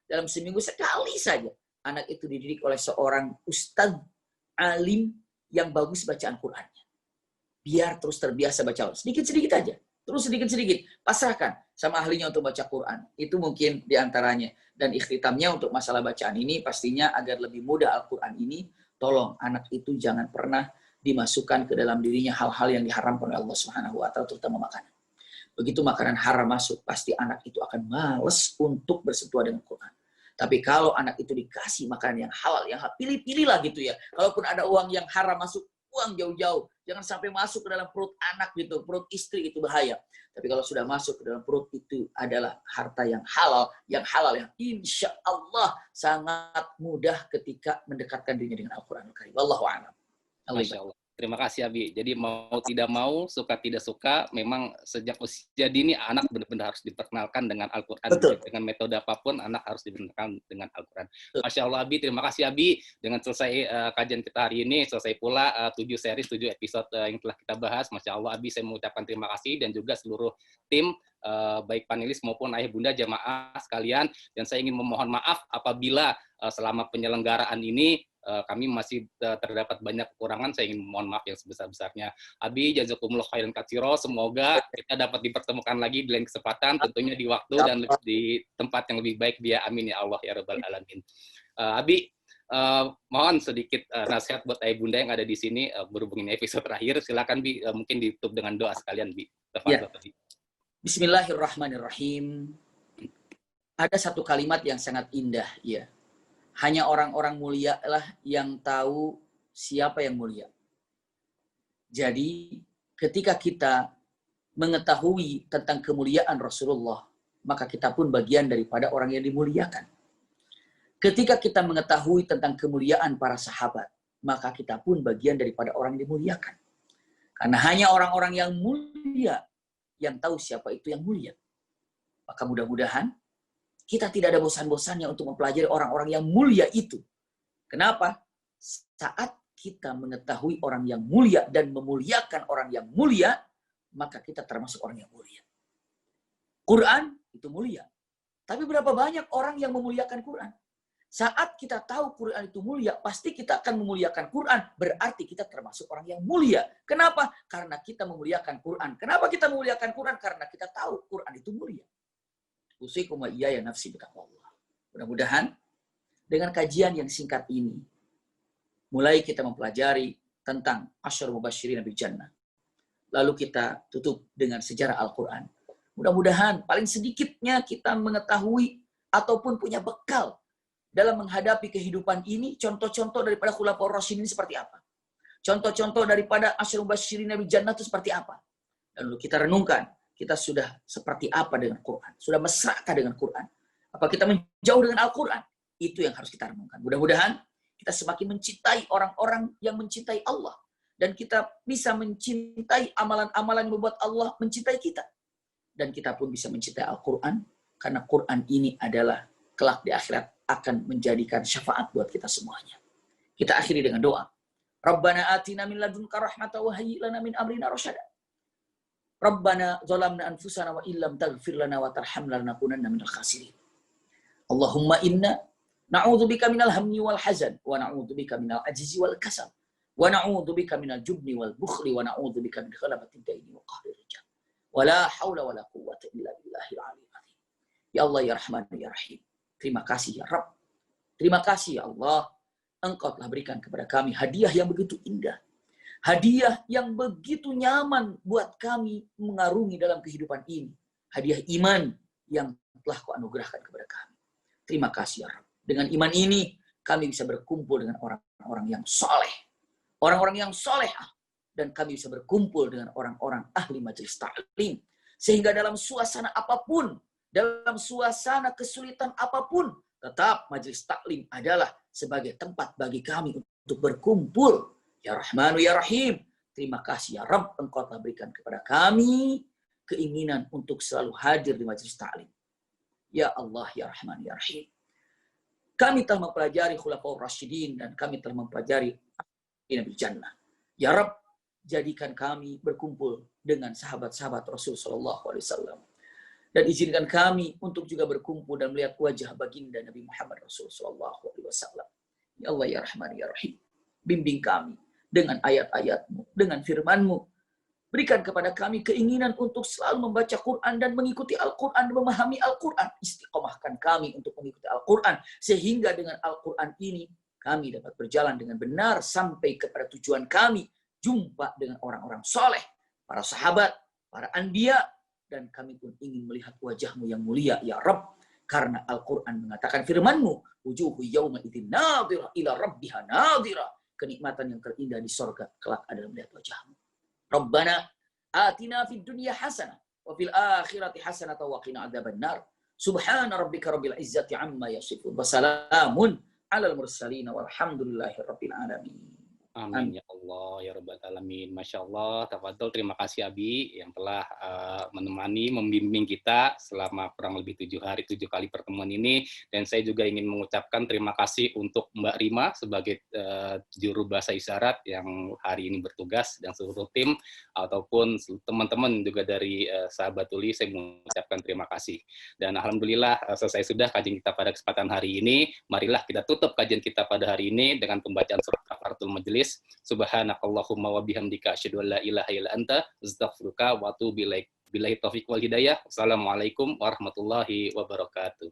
dalam seminggu sekali saja anak itu dididik oleh seorang ustadz alim yang bagus bacaan Qurannya. Biar terus terbiasa baca sedikit-sedikit aja. Terus sedikit-sedikit. Pasrahkan sama ahlinya untuk baca Quran. Itu mungkin diantaranya. Dan ikhtitamnya untuk masalah bacaan ini pastinya agar lebih mudah Al-Quran ini, tolong anak itu jangan pernah dimasukkan ke dalam dirinya hal-hal yang diharamkan oleh Allah Subhanahu wa taala, terutama makanan. Begitu makanan haram masuk, pasti anak itu akan males untuk bersentuhan dengan Quran. Tapi kalau anak itu dikasih makanan yang halal, yang pilih-pilih lah gitu ya. Kalaupun ada uang yang haram masuk, uang jauh-jauh. Jangan sampai masuk ke dalam perut anak gitu, perut istri itu bahaya. Tapi kalau sudah masuk ke dalam perut itu adalah harta yang halal yang insya Allah sangat mudah ketika mendekatkan dirinya dengan Al-Quran Al-Karim. Wallahu a'lam. Masya Allah. Terima kasih Abi. Jadi mau tidak mau, suka tidak suka, memang sejak usia dini anak benar-benar harus diperkenalkan dengan Al-Quran. Dengan metode apapun, anak harus diperkenalkan dengan Al-Quran. Masya Allah Abi, terima kasih Abi. Dengan selesai kajian kita hari ini, selesai pula 7 series, 7 episode yang telah kita bahas. Masya Allah Abi, saya mengucapkan terima kasih dan juga seluruh tim, baik panelis maupun ayah bunda jamaah sekalian. Dan saya ingin memohon maaf apabila selama penyelenggaraan ini kami masih terdapat banyak kekurangan. Saya ingin mohon maaf yang sebesar-besarnya. Abi, jazakumullah khairan katsiro. Semoga kita dapat dipertemukan lagi di lain kesempatan, tentunya di waktu dan di tempat yang lebih baik dia. Amin ya Allah ya Rabbal Alamin. Abi, mohon sedikit nasihat buat ayah bunda yang ada di sini berhubung ini episode terakhir. Silakan Bi, mungkin ditutup dengan doa sekalian Bi. Ya. Bismillahirrahmanirrahim. Ada satu kalimat yang sangat indah, ya. Hanya orang-orang mulia lah yang tahu siapa yang mulia. Jadi, ketika kita mengetahui tentang kemuliaan Rasulullah, maka kita pun bagian daripada orang yang dimuliakan. Ketika kita mengetahui tentang kemuliaan para sahabat, maka kita pun bagian daripada orang yang dimuliakan. Karena hanya orang-orang yang mulia yang tahu siapa itu yang mulia. Maka mudah-mudahan kita tidak ada bosan-bosannya untuk mempelajari orang-orang yang mulia itu. Kenapa? Saat kita mengetahui orang yang mulia dan memuliakan orang yang mulia, maka kita termasuk orang yang mulia. Quran itu mulia. Tapi berapa banyak orang yang memuliakan Quran? Saat kita tahu Quran itu mulia, pasti kita akan memuliakan Quran. Berarti kita termasuk orang yang mulia. Kenapa? Karena kita memuliakan Quran. Kenapa kita memuliakan Quran? Karena kita tahu Quran itu mulia. Usikum wa iyaya nafsi bitaqwallah. Mudah-mudahan dengan kajian yang singkat ini, mulai kita mempelajari tentang Asyarul Mubasysyirin bil Jannah. Lalu kita tutup dengan sejarah Al-Quran. Mudah-mudahan paling sedikitnya kita mengetahui ataupun punya bekal dalam menghadapi kehidupan ini, contoh-contoh daripada Khulafaur Rasyidin ini seperti apa. Contoh-contoh daripada Asyarul Mubasysyirin bil Jannah itu seperti apa. Lalu kita renungkan, kita sudah seperti apa dengan Quran? Sudah mesrakah dengan Quran? Apa kita menjauh dengan Al-Quran? Itu yang harus kita renungkan. Mudah-mudahan kita semakin mencintai orang-orang yang mencintai Allah. Dan kita bisa mencintai amalan-amalan yang membuat Allah mencintai kita. Dan kita pun bisa mencintai Al-Quran. Karena Quran ini adalah kelak di akhirat akan menjadikan syafaat buat kita semuanya. Kita akhiri dengan doa. Rabbana atina min ladunka rahmatan wa hayyi' lana min amrina rasyada. Rabbana zalamna anfusana wa illam taghfir lana wa tarhamna lanakunanna minal khasirin. Allahumma inna na'udzubika minal hammi wal hazan wa na'udzubika minal ajzi wal kasal wa na'udzubika minal jubni wal bukhli wa na'udzubika min ghalabatil daini wa qahrir rijal. Wa la haula wa la quwwata illa billahil aliyyil azim. Ya Allah ya Rahman ya Rahim. Terima kasih ya Rabb. Terima kasih ya Allah. Engkau telah berikan kepada kami hadiah yang begitu indah. Hadiah yang begitu nyaman buat kami mengarungi dalam kehidupan ini. Hadiah iman yang telah Kau anugerahkan kepada kami. Terima kasih ya Rabb. Dengan iman ini, kami bisa berkumpul dengan orang-orang yang soleh. Orang-orang yang soleh dan kami bisa berkumpul dengan orang-orang ahli majelis taklim. Sehingga dalam suasana apapun, dalam suasana kesulitan apapun, tetap majelis taklim adalah sebagai tempat bagi kami untuk berkumpul. Ya Rahmanu ya Rahim, terima kasih ya Rabb, Engkau telah berikan kepada kami keinginan untuk selalu hadir di majelis taklim. Ya Allah ya Rahman ya Rahim. Kami telah mempelajari Khulafaur Rasyidin dan kami telah mempelajari Nabi Jannah. Ya Rabb, jadikan kami berkumpul dengan sahabat-sahabat Rasul sallallahu alaihi wasallam. Dan izinkan kami untuk juga berkumpul dan melihat wajah baginda Nabi Muhammad Rasul sallallahu alaihi wasallam. Ya Allah ya Rahman ya Rahim. Bimbing kami dengan ayat-ayat-Mu, dengan firman-Mu. Berikan kepada kami keinginan untuk selalu membaca Quran dan mengikuti Al-Quran dan memahami Al-Quran. Istiqomahkan kami untuk mengikuti Al-Quran. Sehingga dengan Al-Quran ini kami dapat berjalan dengan benar sampai kepada tujuan kami. Jumpa dengan orang-orang soleh, para sahabat, para anbiya. Dan kami pun ingin melihat wajah-Mu yang mulia, ya Rabb. Karena Al-Quran mengatakan firman-Mu, wujuhu yawma idzin nadhirah ila rabbiha nadhirah. Kenikmatan yang terindah di sorga kelak adalah melihat wajah-Mu. Rabbana atina fid dunya hasanah wa fil akhirati hasanah wa qina adzabannar. Subhana rabbika rabbil izzati amma yasifun wa salamun alal mursalin walhamdulillahi rabbil alamin. Amin ya Allah ya Rabbal Alamin. Masya Allah, tafadhol, terima kasih Abi yang telah menemani, membimbing kita selama kurang lebih 7 kali pertemuan ini. Dan saya juga ingin mengucapkan terima kasih untuk Mbak Rima sebagai juru bahasa isyarat yang hari ini bertugas, dan seluruh tim ataupun teman-teman juga dari sahabat tuli, saya mengucapkan terima kasih. Dan Alhamdulillah selesai sudah kajian kita pada kesempatan hari ini. Marilah kita tutup kajian kita pada hari ini dengan pembacaan surat Kafaratul Majelis. Subhanakallahumma wa bihamdika asyhadu an la ilaha illa anta astaghfiruka wa atubu ilaik. Billahi taufiq wal hidayah. Wassalamualaikum warahmatullahi wabarakatuh.